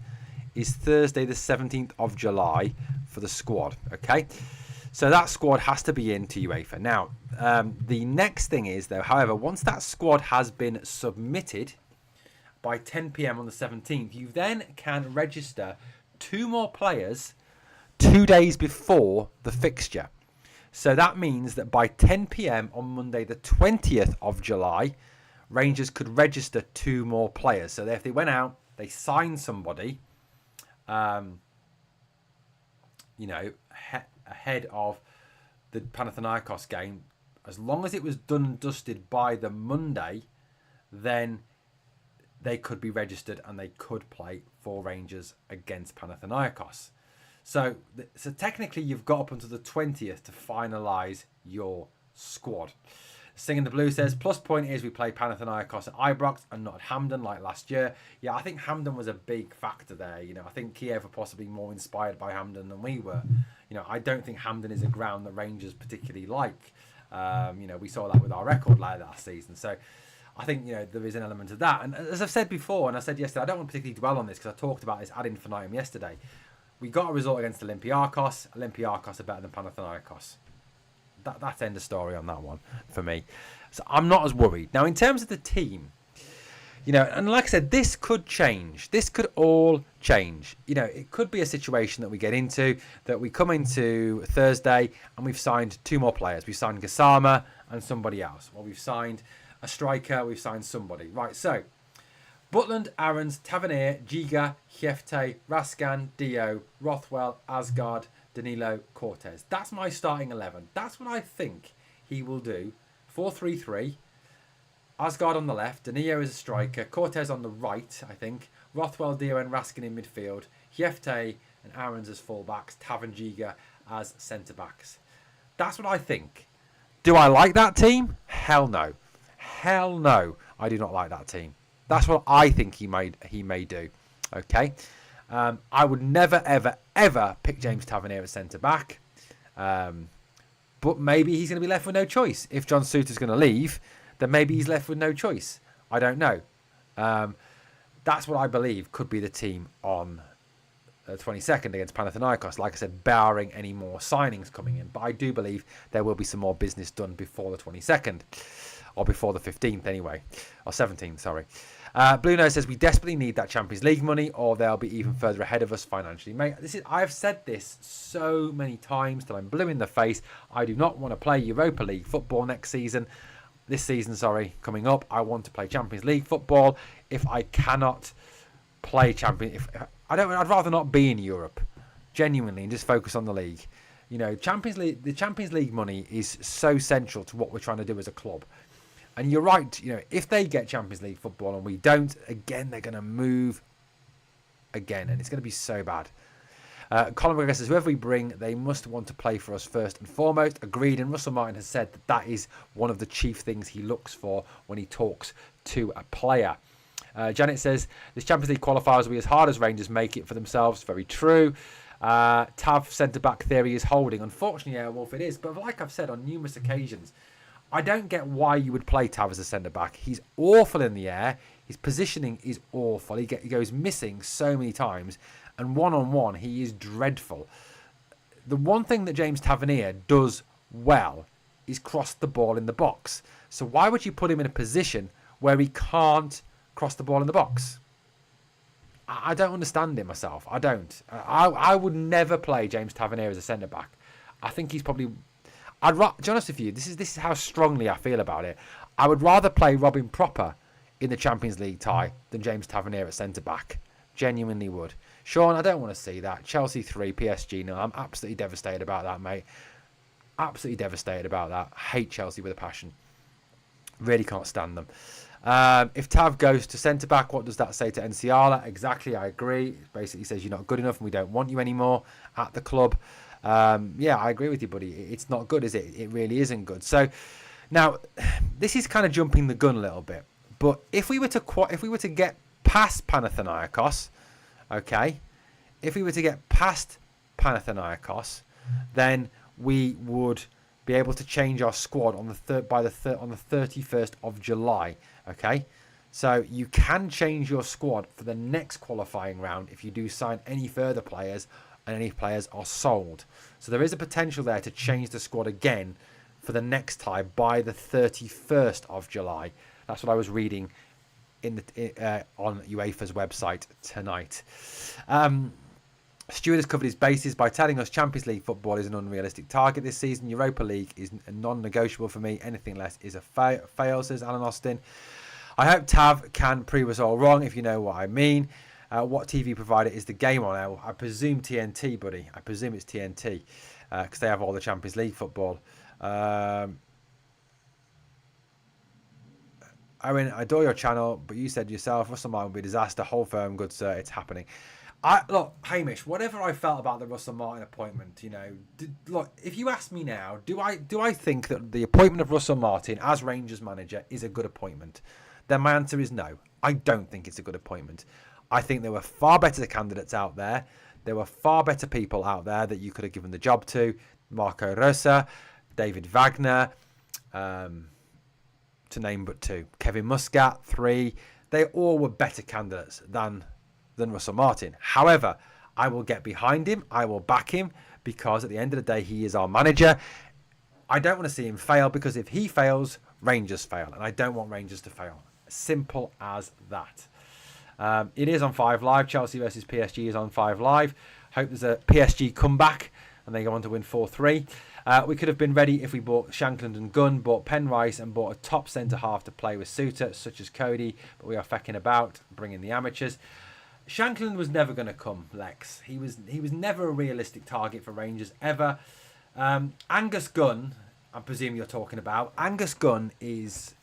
is Thursday the 17th of July for the squad. Okay? So that squad has to be into UEFA. Now, the next thing is, though, however, once that squad has been submitted by 10 p.m. on the 17th, you then can register 2 more players 2 days before the fixture. So that means that by 10 p.m. on Monday the 20th of July, Rangers could register 2 more players. So if they went out, they signed somebody, ahead of the Panathinaikos game, as long as it was done and dusted by the Monday, then they could be registered and they could play for Rangers against Panathinaikos. So technically, you've got up until the 20th to finalise your squad. Singing the Blue says, plus point is we play Panathinaikos at Ibrox and not at Hampden like last year. Yeah, I think Hampden was a big factor there. I think Kiev were possibly more inspired by Hampden than we were. I don't think Hampden is a ground that Rangers particularly like. We saw that with our record last season. So I think, there is an element of that. And as I've said before, and I said yesterday, I don't want to particularly dwell on this because I talked about this ad infinitum yesterday. We got a result against Olympiacos. Olympiacos are better than Panathinaikos. That's end of story on that one for me. So I'm not as worried. Now, in terms of the team, and like I said, this could change. This could all change. It could be a situation that we get into, that we come into Thursday and we've signed 2 more players. We've signed Gassama and somebody else. Well, we've signed a striker. We've signed somebody. Right, so Butland, Aarons, Tavernier, Giga, Hiefte, Raskan, Dio, Rothwell, Asgard, Danilo, Cortez. That's my starting 11. That's what I think he will do. 4-3-3. Asgard on the left. Danilo is a striker. Cortez on the right, I think. Rothwell, Dio and Raskin in midfield. Hiefte and Aarons as fullbacks. Tav and Giga as centre-backs. That's what I think. Do I like that team? Hell no. Hell no. I do not like that team. That's what I think he may do. Okay. I would never, ever, ever pick James Tavernier at centre-back. But maybe he's going to be left with no choice. If John Souttar's going to leave, then maybe he's left with no choice. I don't know. That's what I believe could be the team on the 22nd against Panathinaikos. Like I said, barring any more signings coming in. But I do believe there will be some more business done before the 22nd. Or before the 15th anyway. Or 17th, sorry. Blue Nose says, we desperately need that Champions League money or they'll be even further ahead of us financially. Mate, I've said this so many times till I'm blue in the face. I do not want to play Europa League football next season. This season, coming up. I want to play Champions League football. If I cannot play I'd rather not be in Europe, genuinely, and just focus on the league. The Champions League money is so central to what we're trying to do as a club. And you're right, if they get Champions League football and we don't, again, they're going to move again. And it's going to be so bad. Colin McGregor says, whoever we bring, they must want to play for us first and foremost. Agreed. And Russell Martin has said that is one of the chief things he looks for when he talks to a player. Janet says, this Champions League qualifiers will be as hard as Rangers make it for themselves. Very true. Tav centre-back theory is holding. Unfortunately, Wolf, it is. But like I've said on numerous occasions, I don't get why you would play Tav as a centre-back. He's awful in the air. His positioning is awful. He goes missing so many times. And one-on-one, he is dreadful. The one thing that James Tavernier does well is cross the ball in the box. So why would you put him in a position where he can't cross the ball in the box? I don't understand it myself. I don't. I would never play James Tavernier as a centre-back. I think he's probably... to be honest with you, this is how strongly I feel about it. I would rather play Robin Proper in the Champions League tie than James Tavernier at centre-back. Genuinely would. Sean, I don't want to see that. Chelsea 3, PSG 0. I'm absolutely devastated about that, mate. Absolutely devastated about that. I hate Chelsea with a passion. Really can't stand them. If Tav goes to centre-back, what does that say to Enciala? Exactly, I agree. It basically says you're not good enough and we don't want you anymore at the club. Yeah, I agree with you, buddy. It's not good, is it? It really isn't good. So now, this is kind of jumping the gun a little bit. But if we were to get past Panathinaikos, okay, if we were to get past Panathinaikos, then we would be able to change our squad on the 31st of July. Okay, so you can change your squad for the next qualifying round if you do sign any further players and any players are sold. So there is a potential there to change the squad again for the next tie by the 31st of July. That's what I was reading on UEFA's website tonight. Stuart has covered his bases by telling us Champions League football is an unrealistic target this season. Europa League is non-negotiable for me. Anything less is a fail, says Alan Austin. I hope Tav can prove us all wrong, if you know what I mean. What TV provider is the game on? I presume TNT, buddy. I presume it's TNT because they have all the Champions League football. Owen, I adore your channel, but you said yourself, Russell Martin will be a disaster. Whole firm, good sir, it's happening. Look, Hamish, whatever I felt about the Russell Martin appointment, look, if you ask me now, do I think that the appointment of Russell Martin as Rangers manager is a good appointment? Then my answer is no. I don't think it's a good appointment. I think there were far better candidates out there. There were far better people out there that you could have given the job to. Marco Rosa, David Wagner, to name but two. Kevin Muscat, 3. They all were better candidates than Russell Martin. However, I will get behind him. I will back him because at the end of the day, he is our manager. I don't want to see him fail because if he fails, Rangers fail. And I don't want Rangers to fail. Simple as that. It is on 5 Live. Chelsea versus PSG is on 5 Live. Hope there's a PSG comeback and they go on to win 4-3. We could have been ready if we bought Shankland and Gunn, bought Penrice and bought a top centre-half to play with Souttar, such as Cody. But we are fecking about, bringing the amateurs. Shankland was never going to come, Lex. He was never a realistic target for Rangers, ever. Angus Gunn, I presume you're talking about. Angus Gunn is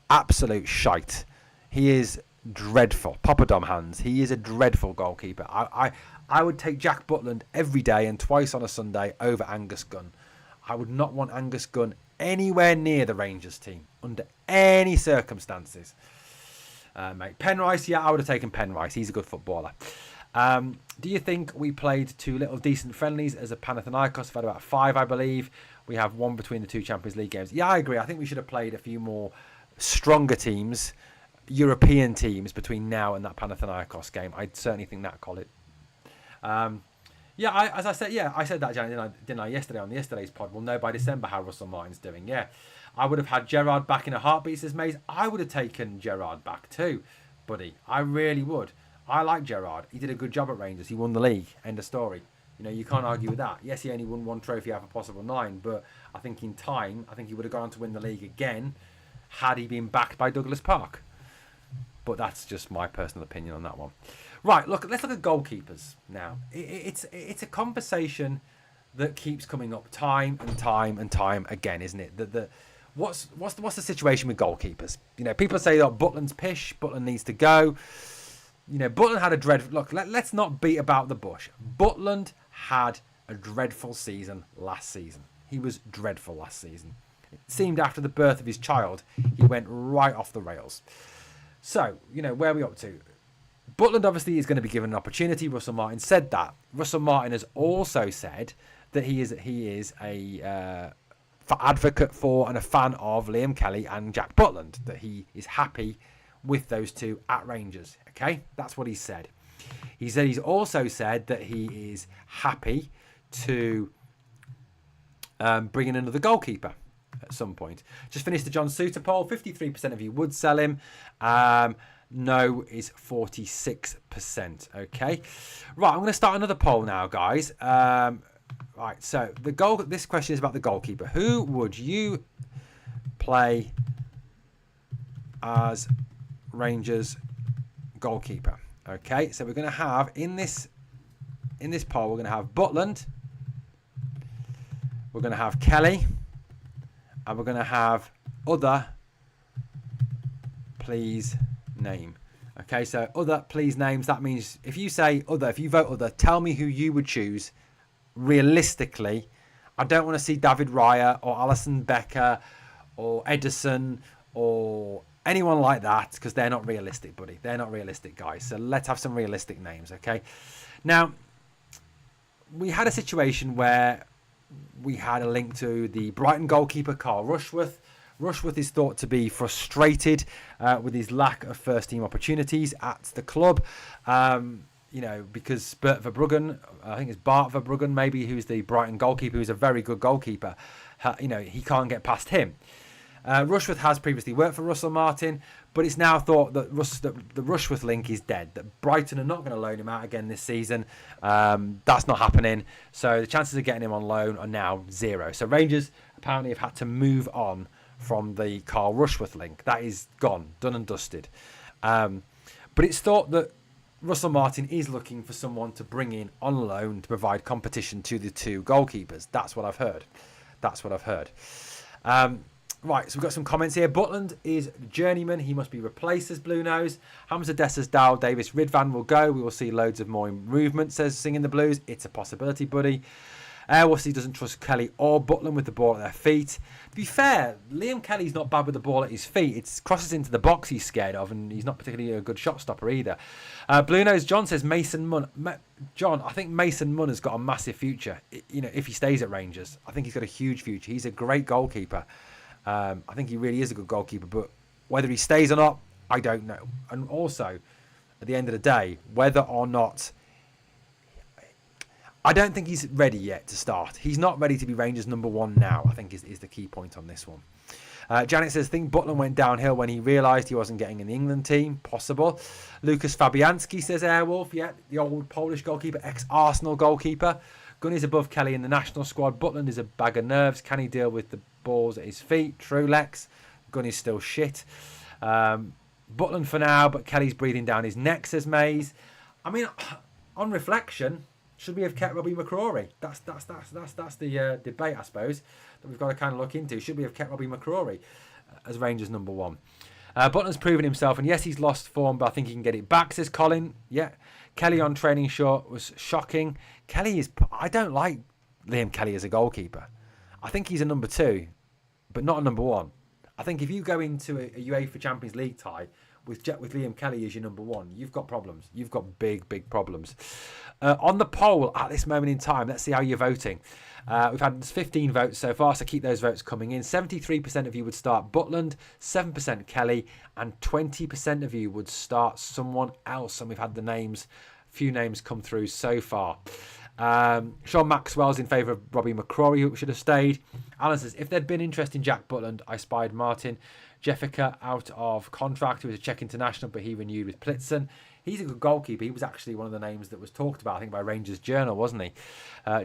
absolute shite. He is dreadful. Poppadom hands. He is a dreadful goalkeeper. I would take Jack Butland every day and twice on a Sunday over Angus Gunn. I would not want Angus Gunn anywhere near the Rangers team under any circumstances. Mate, Penrice, yeah, I would have taken Penrice. He's a good footballer. Do you think we played 2 little decent friendlies as a Panathinaikos? We've had about 5, I believe. We have 1 between the 2 Champions League games. Yeah, I agree. I think we should have played a few more stronger teams, European teams, between now and that Panathinaikos game. I certainly think that, Colin. I said that, Janet, didn't I, yesterday on yesterday's pod. We'll know by December how Russell Martin's doing. Yeah, I would have had Gerrard back in a heartbeat, says Mays. I would have taken Gerrard back too, buddy. I really would. I like Gerrard. He did a good job at Rangers. He won the league. End of story. You know, you can't argue with that. Yes, he only won 1 trophy out of a possible 9, but I think in time, he would have gone on to win the league again had he been backed by Douglas Park. But that's just my personal opinion on that one. Right, let's look at goalkeepers now. It's a conversation that keeps coming up time and time again, isn't it? What's the situation with goalkeepers? You know, people say, "Oh, Butland's pish. Butland needs to go." You know, Butland had a dreadful... Look, let's not beat about the bush. Butland had a dreadful season last season. He was dreadful last season. It seemed after the birth of his child, he went right off the rails. So, you know, where are we up to? Butland obviously is going to be given an opportunity. Russell Martin said that. Russell Martin has also said that he is a advocate for and a fan of Liam Kelly and Jack Butland, that he is happy with those 2 at Rangers. Okay, that's what he said. He's also said that he is happy to bring in another goalkeeper at some point. Just finished the John Souttar poll. 53% of you would sell him. No is 46%. Okay, right. I'm going to start another poll now, guys. Right. So this question is about the goalkeeper. Who would you play as Rangers goalkeeper? Okay, so we're going to have in this poll, we're going to have Butland, we're going to have Kelly, and we're going to have other please name. Okay, so other please names, that means if you say other, if you vote other, tell me who you would choose realistically. I don't want to see David Raya or Alisson Becker or Edison or anyone like that, because they're not realistic, buddy. They're not realistic, guys. So let's have some realistic names, okay? Now, we had a situation where we had a link to the Brighton goalkeeper, Carl Rushworth. Rushworth is thought to be frustrated with his lack of first-team opportunities at the club. You know, because Bert Verbruggen, I think it's Bart Verbruggen maybe, who's the Brighton goalkeeper, who's a very good goalkeeper. You know, he can't get past him. Rushworth has previously worked for Russell Martin, but it's now thought that the Rushworth link is dead, that Brighton are not going to loan him out again this season. That's not happening. So the chances of getting him on loan are now 0. So Rangers apparently have had to move on from the Carl Rushworth link. That is gone, done and dusted. But it's thought that Russell Martin is looking for someone to bring in on loan to provide competition to the 2 goalkeepers. That's what I've heard. Right, so we've got some comments here. Butland is journeyman. He must be replaced, says Blue Nose. Hamza Dessers, Dow Davis, Ridvan will go. We will see loads of more movement, says Singing the Blues. It's a possibility, buddy. Airwussy doesn't trust Kelly or Butland with the ball at their feet. To be fair, Liam Kelly's not bad with the ball at his feet. It crosses into the box he's scared of, and he's not particularly a good shot stopper either. Blue Nose John says Mason Munn. John, I think Mason Munn has got a massive future. You know, if he stays at Rangers, I think he's got a huge future. He's a great goalkeeper. I think he really is a good goalkeeper, but whether he stays or not, I don't know. And also, at the end of the day, whether or not I don't think he's ready yet to start. He's not ready to be Rangers number one now, I think is the key point on this one. Janet says, think Butland went downhill when he realised he wasn't getting in the England team. Possible. Lucas Fabianski says, Airwolf, yeah, the old Polish goalkeeper, ex-Arsenal goalkeeper. Gunny's above Kelly in the national squad. Butland is a bag of nerves. Can he deal with the balls at his feet? True, Lex. Gunny's still shit. Butland for now, but Kelly's breathing down his neck, says Mays. I mean, on reflection, should we have kept Robbie McCrory? That's the debate, I suppose, that we've got to kind of look into. Should we have kept Robbie McCrory as Rangers number one? Butland's proven himself, and yes, he's lost form, but I think he can get it back, says Colin. Yeah. Kelly on training short was shocking. I don't like Liam Kelly as a goalkeeper. I think he's a number two, but not a number one. I think if you go into a UEFA Champions League tie with Liam Kelly as your number one, you've got problems. You've got big problems. On the poll at this moment in time, let's see how you're voting. We've had 15 votes so far, so keep those votes coming in. 73% of you would start Butland, 7% Kelly, and 20% of you would start someone else. And we've had few names come through so far. Sean Maxwell's in favour of Robbie McCrory, who should have stayed. Alan says, if there'd been interest in Jack Butland, I spied Martin Jeffica out of contract. He was a Czech international, but he renewed with Plitzen. He's a good goalkeeper. He was actually one of the names that was talked about, I think, by Rangers Journal, wasn't he?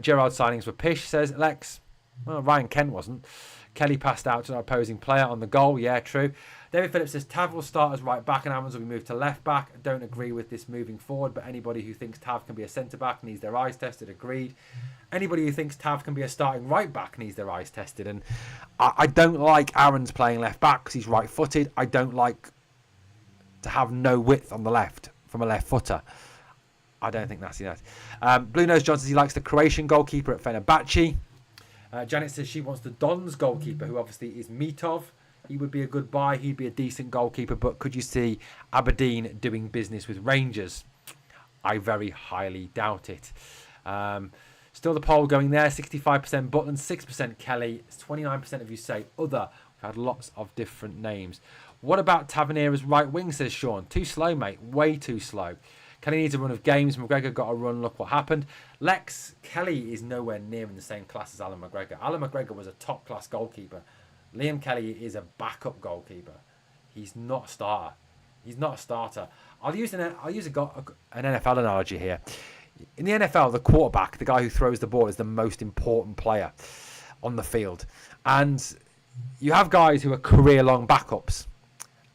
Gerrard signings were pish, says Lex. Well, Ryan Kent wasn't. Kelly passed out to an opposing player on the goal. Yeah, true. David Phillips says Tav will start as right back and Evans will be moved to left back. I don't agree with this moving forward, but anybody who thinks Tav can be a centre back needs their eyes tested. Agreed. Anybody who thinks Tav can be a starting right back needs their eyes tested. And I don't like Aaron's playing left back because he's right footed. I don't like to have no width on the left from a left footer. I don't think that's enough. Blue Nose John says he likes the Croatian goalkeeper at Fenerbahce. Janet says she wants the Dons goalkeeper, who obviously is Mitov. He would be a good buy. He'd be a decent goalkeeper. But could you see Aberdeen doing business with Rangers? I very highly doubt it. Still the poll going there. 65% Butland, 6% Kelly. 29% of you say other. We've had lots of different names. What about Tavernier's right wing, says Sean. Too slow, mate. Way too slow. Kelly needs a run of games. McGregor got a run. Look what happened. Lex, Kelly is nowhere near in the same class as Alan McGregor. Alan McGregor was a top-class goalkeeper. Liam Kelly is a backup goalkeeper. He's not a starter. He's not a starter. I'll use an NFL analogy here. In the NFL, the quarterback, the guy who throws the ball, is the most important player on the field. And you have guys who are career-long backups.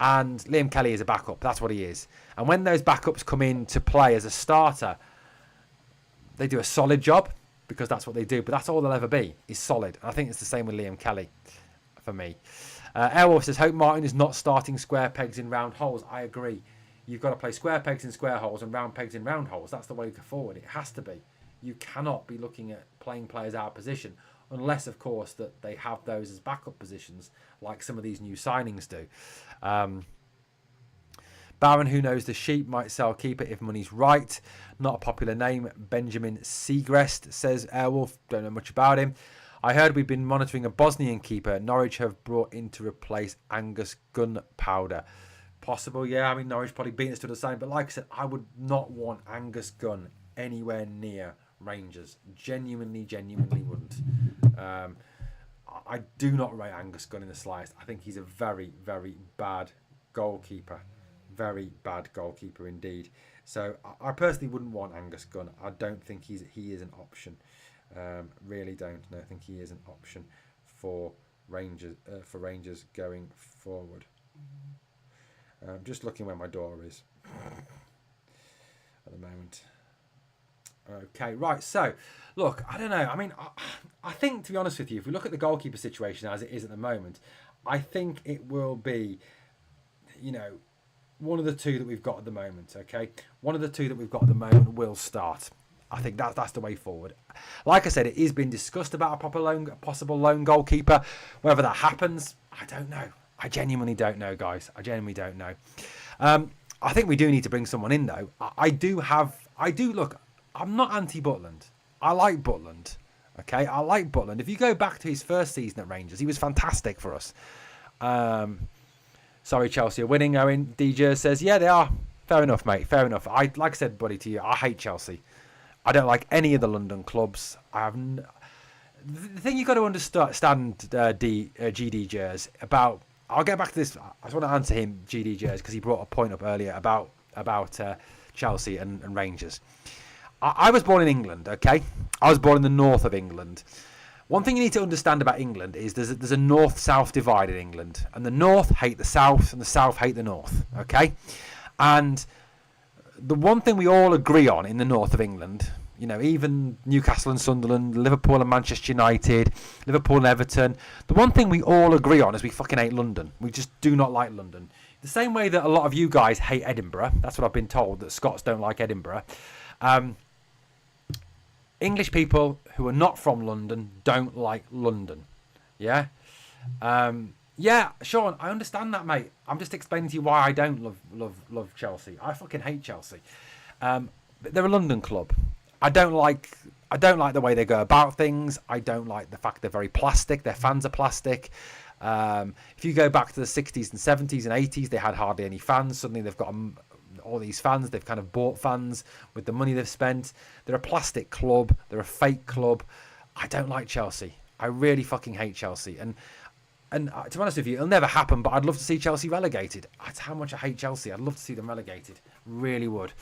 And Liam Kelly is a backup. That's what he is. And when those backups come in to play as a starter, they do a solid job because that's what they do. But that's all they'll ever be, is solid. And I think it's the same with Liam Kelly for me. Airwolf says, hope Martin is not starting square pegs in round holes. I agree. You've got to play square pegs in square holes and round pegs in round holes. That's the way to go forward. It has to be. You cannot be looking at playing players out of position unless, of course, that they have those as backup positions like some of these new signings do. Baron, who knows the sheep, might sell keeper if money's right. Not a popular name. Benjamin Segrest says, Airwolf, don't know much about him. I heard we've been monitoring a Bosnian keeper Norwich have brought in to replace Angus Gunpowder. Possible, yeah. I mean, Norwich probably beat us to the same. But like I said, I would not want Angus Gunn anywhere near Rangers. Genuinely wouldn't. I do not rate Angus Gunn in the slightest. I think he's a very, very bad goalkeeper. Very bad goalkeeper indeed. So I personally wouldn't want Angus Gunn. I don't think he is an option. Really don't. No, I think he is an option for Rangers going forward. Just looking where my door is at the moment. Okay, right. So, look, I don't know. I mean, I think, to be honest with you, if we look at the goalkeeper situation as it is at the moment, I think it will be, one of the two that we've got at the moment, okay? One of the two that we've got at the moment will start. I think that's the way forward. Like I said, it is being discussed about a possible lone goalkeeper. Whether that happens, I don't know. I genuinely don't know, guys. I genuinely don't know. I think we do need to bring someone in, though. Look, I'm not anti-Butland. I like Butland. Okay, I like Butland. If you go back to his first season at Rangers, he was fantastic for us. Sorry, Chelsea are winning. Owen DJ says, yeah, they are. Fair enough, mate. Fair enough. Like I said, buddy, to you, I hate Chelsea. I don't like any of the London clubs. The thing you got to understand, GD Jers, about. I'll get back to this. I just want to answer him, GD Jers, because he brought a point up earlier about Chelsea and Rangers. I was born in England, okay? I was born in the north of England. One thing you need to understand about England is there's a north-south divide in England. And the north hate the south, and the south hate the north, okay? And the one thing we all agree on in the north of England, you know, even Newcastle and Sunderland, Liverpool and Manchester United, Liverpool and Everton, the one thing we all agree on is we fucking hate London. We just do not like London. The same way that a lot of you guys hate Edinburgh. That's what I've been told, that Scots don't like Edinburgh. English people who are not from London don't like London. Yeah? Yeah, Sean, I understand that, mate. I'm just explaining to you why I don't love Chelsea. I fucking hate Chelsea. But they're a London club. I don't like the way they go about things. I don't like the fact they're very plastic. Their fans are plastic. If you go back to the 60s and 70s and 80s, they had hardly any fans. Suddenly they've got all these fans. They've kind of bought fans with the money they've spent. They're a plastic club. They're a fake club. I don't like Chelsea. I really fucking hate Chelsea. And to be honest with you, it'll never happen, but I'd love to see Chelsea relegated. That's how much I hate Chelsea. I'd love to see them relegated. Really would.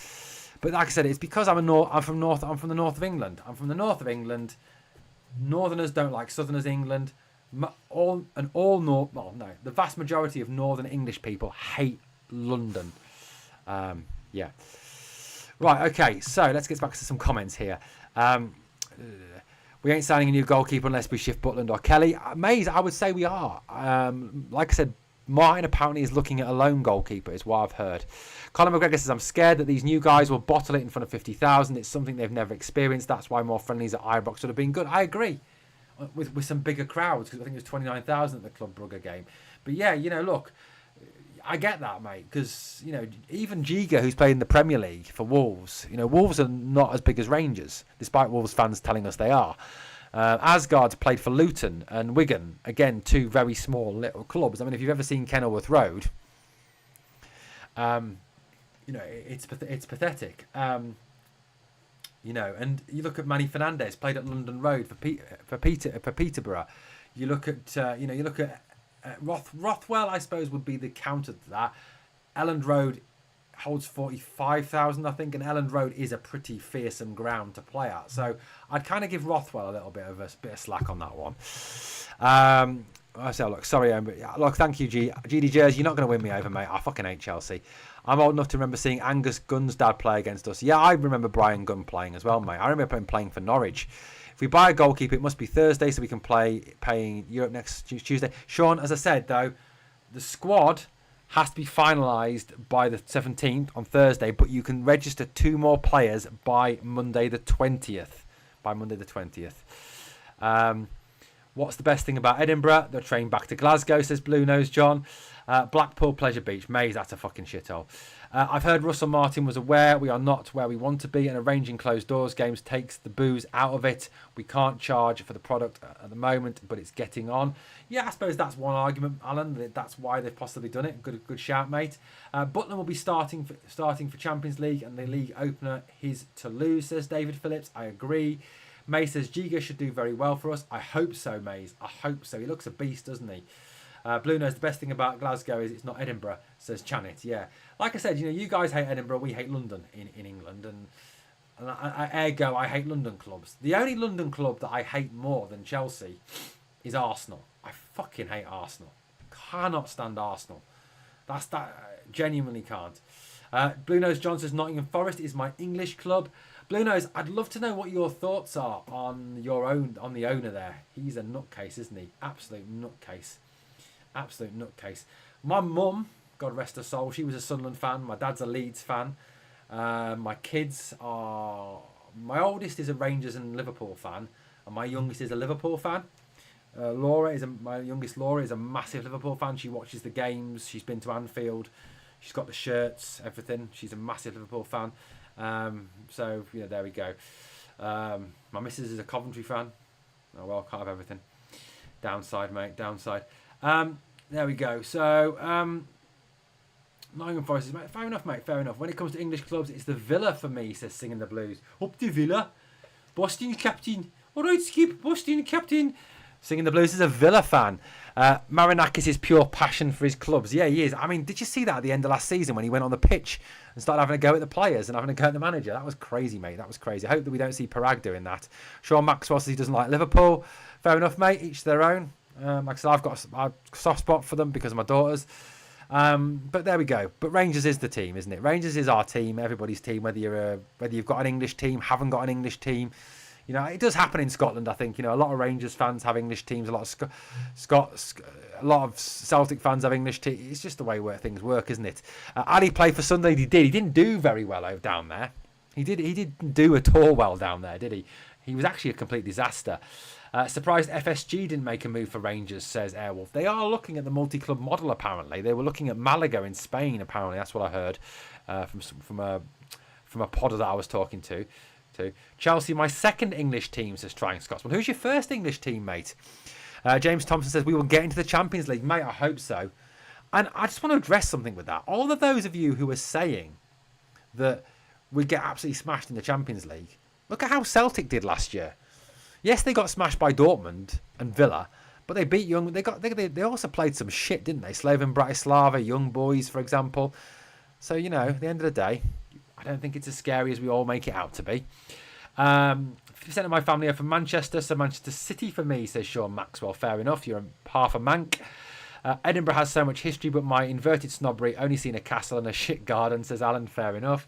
But like I said, it's because I'm from the north of England. I'm from the north of England. Northerners don't like Southerners in England. The vast majority of Northern English people hate London. Yeah. Right, okay, so let's get back to some comments here. We ain't signing a new goalkeeper unless we shift Butland or Kelly. Mays, I would say we are. Like I said, Martin apparently is looking at a lone goalkeeper, is what I've heard. Colin McGregor says, I'm scared that these new guys will bottle it in front of 50,000. It's something they've never experienced. That's why more friendlies at Ibrox would have been good. I agree. With some bigger crowds, because I think it was 29,000 at the Club Brugge game. But yeah, you know, look, I get that, mate, because, you know, even Giga, who's played in the Premier League for Wolves, you know, Wolves are not as big as Rangers, despite Wolves fans telling us they are. Asgard's played for Luton and Wigan, again, two very small little clubs. I mean, if you've ever seen Kenilworth Road, you know, it's pathetic. You know, and you look at Manny Fernandez, played at London Road for Peterborough. You look at Rothwell, I suppose, would be the counter to that. Elland Road holds 45,000, I think, and Elland Road is a pretty fearsome ground to play at. So I'd kind of give Rothwell a little bit of slack on that one. I say, look, sorry, look, thank you, GD Jersey. You're not going to win me over, mate. I fucking hate Chelsea. I'm old enough to remember seeing Angus Gunn's dad play against us. Yeah, I remember Brian Gunn playing as well, mate. I remember him playing for Norwich. If we buy a goalkeeper, it must be Thursday so we can paying Europe next Tuesday. Sean, as I said, though, the squad has to be finalised by the 17th on Thursday, but you can register 2 more players by Monday the 20th. What's the best thing about Edinburgh? They're train back to Glasgow, says Blue Nose John. Blackpool, Pleasure Beach. Maze, that's a fucking shithole. I've heard Russell Martin was aware we are not where we want to be, and arranging closed doors games takes the booze out of it. We can't charge for the product at the moment, but it's getting on. Yeah, I suppose that's one argument, Alan. That's why they've possibly done it. Good shout, mate. Butland will be starting for Champions League, and the league opener is to lose, says David Phillips. I agree. May says Giga should do very well for us. I hope so, Mays. I hope so. He looks a beast, doesn't he? Blue knows the best thing about Glasgow is it's not Edinburgh, says Chanet. Yeah, like I said, you know, you guys hate Edinburgh, we hate London in England, and ergo I hate London clubs. The only London club that I hate more than Chelsea is Arsenal. I fucking hate Arsenal. Cannot stand Arsenal. Genuinely can't. Blue Nose John says Nottingham Forest is my English club. Blue Nose, I'd love to know what your thoughts are on the owner there. He's a nutcase, isn't he? Absolute nutcase. My mum, God rest her soul, she was a Sunderland fan. My dad's a Leeds fan. My oldest is a Rangers and Liverpool fan, and my youngest is a Liverpool fan. My youngest Laura is a massive Liverpool fan. She watches the games. She's been to Anfield. She's got the shirts, everything. She's a massive Liverpool fan. So you know, there we go. My missus is a Coventry fan. Oh well, can't have everything. Downside, mate. Downside. There we go. So Nottingham Forest, mate. Fair enough, mate. Fair enough. When it comes to English clubs, it's the Villa for me, says Singing the Blues. Up the Villa. Boston captain. All right, Skip. Boston captain. Singing the Blues is a Villa fan. Marinakis is pure passion for his clubs. Yeah, he is. I mean, did you see that at the end of last season when he went on the pitch and started having a go at the players and having a go at the manager? That was crazy, mate. That was crazy. I hope that we don't see Parag doing that. Sean Maxwell says he doesn't like Liverpool. Fair enough, mate. Each their own. Like I said, I've got a soft spot for them because of my daughters. But there we go. But Rangers is the team, isn't it? Rangers is our team, everybody's team. Whether you've got an English team, haven't got an English team. You know, it does happen in Scotland. I think, you know, a lot of Rangers fans have English teams. A lot of Celtic fans have English teams. It's just the way where things work, isn't it? Ali played for Sunderland. He did. He didn't do very well over down there. He didn't do at all well down there, did he? He was actually a complete disaster. Surprised FSG didn't make a move for Rangers, says Airwolf. They are looking at the multi-club model, apparently. They were looking at Malaga in Spain, apparently. That's what I heard from a podder that I was talking to. Chelsea, my second English team, says Trying Scotsman. Who's your first English team, mate? James Thompson says, we will get into the Champions League. Mate, I hope so. And I just want to address something with that. All of those of you who are saying that we get absolutely smashed in the Champions League, look at how Celtic did last year. Yes, they got smashed by Dortmund and Villa, but they beat Young. They also played some shit, didn't they? Slaven Bratislava, Young Boys, for example. So, you know, at the end of the day, I don't think it's as scary as we all make it out to be. 50% of my family are from Manchester, so Manchester City for me, says Sean Maxwell. Fair enough, you're half a Manc. Edinburgh has so much history, but my inverted snobbery only seen a castle and a shit garden, says Alan. Fair enough.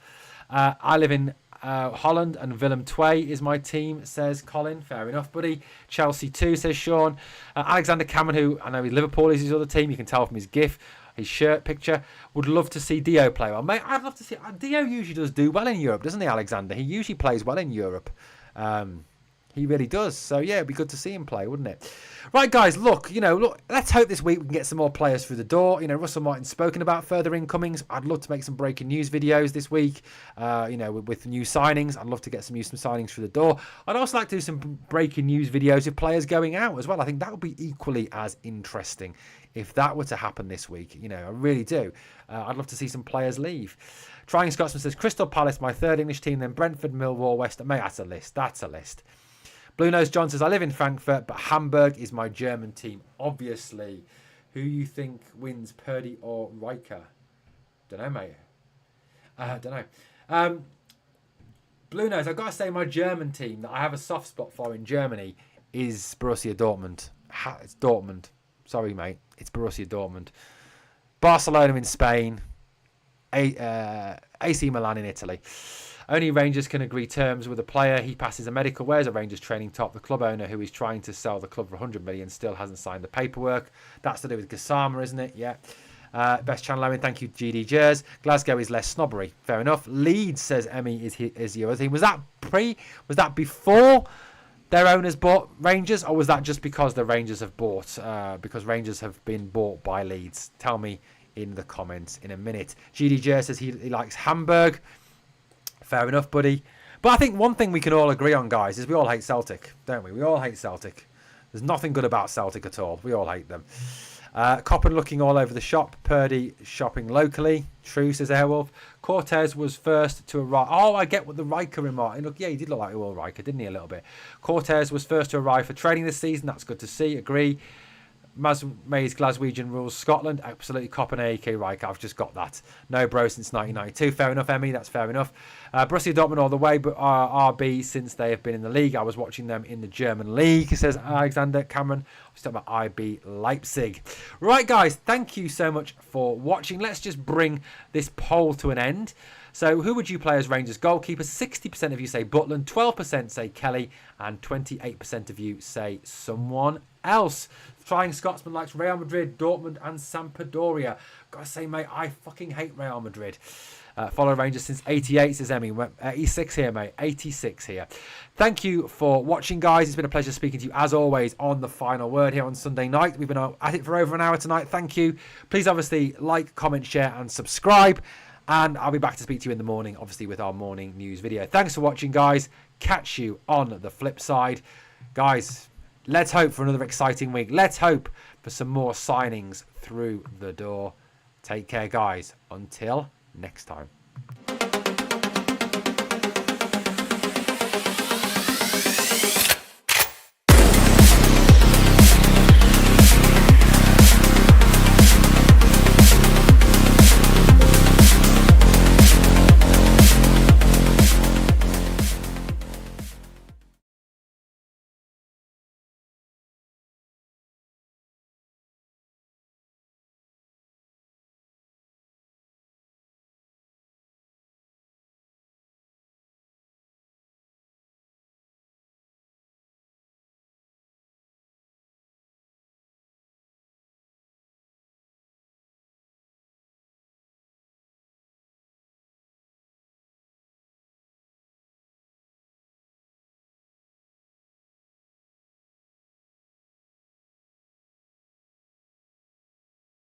I live in Holland and Willem II is my team, says Colin. Fair enough, buddy. Chelsea 2, says Sean. Alexander Cameron, who I know Liverpool is his other team, you can tell from his GIF, his shirt picture, would love to see Dio play well. Mate, I'd love to see. Dio usually does do well in Europe, doesn't he, Alexander? He usually plays well in Europe. He really does. So, yeah, it'd be good to see him play, wouldn't it? Right, guys, look, let's hope this week we can get some more players through the door. You know, Russell Martin's spoken about further incomings. I'd love to make some breaking news videos this week, with new signings. I'd love to get some signings through the door. I'd also like to do some breaking news videos of players going out as well. I think that would be equally as interesting if that were to happen this week. You know, I really do. I'd love to see some players leave. Trying Scotsman says, Crystal Palace, my third English team, then Brentford, Millwall, West Ham. Mate, that's a list. Blue Nose John says, I live in Frankfurt, but Hamburg is my German team. Obviously. Who you think wins, Purdy or Riker? Don't know, mate. Don't know. Blue Nose, I've got to say my German team that I have a soft spot for in Germany is Borussia Dortmund. It's Dortmund. Sorry, mate. It's Borussia Dortmund. Barcelona in Spain. AC Milan in Italy. Only Rangers can agree terms with a player. He passes a medical. Where's a Rangers training top? The club owner who is trying to sell the club for 100 million still hasn't signed the paperwork. That's to do with Gassama, isn't it? Yeah. Best channel Owen. Thank you, GD Jers. Glasgow is less snobbery. Fair enough. Leeds, says Emmy, is your other team. Was that before their owners bought Rangers, or was that just because the Rangers have bought? Because Rangers have been bought by Leeds. Tell me in the comments in a minute. GD Jers says he likes Hamburg. Fair enough, buddy. But I think one thing we can all agree on, guys, is we all hate Celtic, don't we? We all hate Celtic. There's nothing good about Celtic at all. We all hate them. Coppen looking all over the shop. Purdy shopping locally. True, says Airwolf. Cortez was first to arrive. Oh, I get what the Riker remark. Look, yeah, he did look like Will Riker, didn't he, a little bit? Cortez was first to arrive for training this season. That's good to see. Agree. Mays Glaswegian rules Scotland. Absolutely Coppen AK Riker. I've just got that. No bro since 1992. Fair enough, Emmy. That's fair enough. Borussia Dortmund all the way, but RB since they have been in the league. I was watching them in the German league, says Alexander Cameron. I was talking about IB Leipzig. Right, guys. Thank you so much for watching. Let's just bring this poll to an end. So who would you play as Rangers goalkeeper? 60% of you say Butland, 12% say Kelly, and 28% of you say someone else. Trying Scotsman likes Real Madrid, Dortmund, and Sampdoria. Gotta say, mate, I fucking hate Real Madrid. Follow Rangers since 88, says Emmy. 86 here, mate. 86 here. Thank you for watching, guys. It's been a pleasure speaking to you, as always, on The Final Word here on Sunday night. We've been at it for over an hour tonight. Thank you. Please, obviously, like, comment, share, and subscribe. And I'll be back to speak to you in the morning, obviously, with our morning news video. Thanks for watching, guys. Catch you on the flip side. Guys, let's hope for another exciting week. Let's hope for some more signings through the door. Take care, guys. Until next time.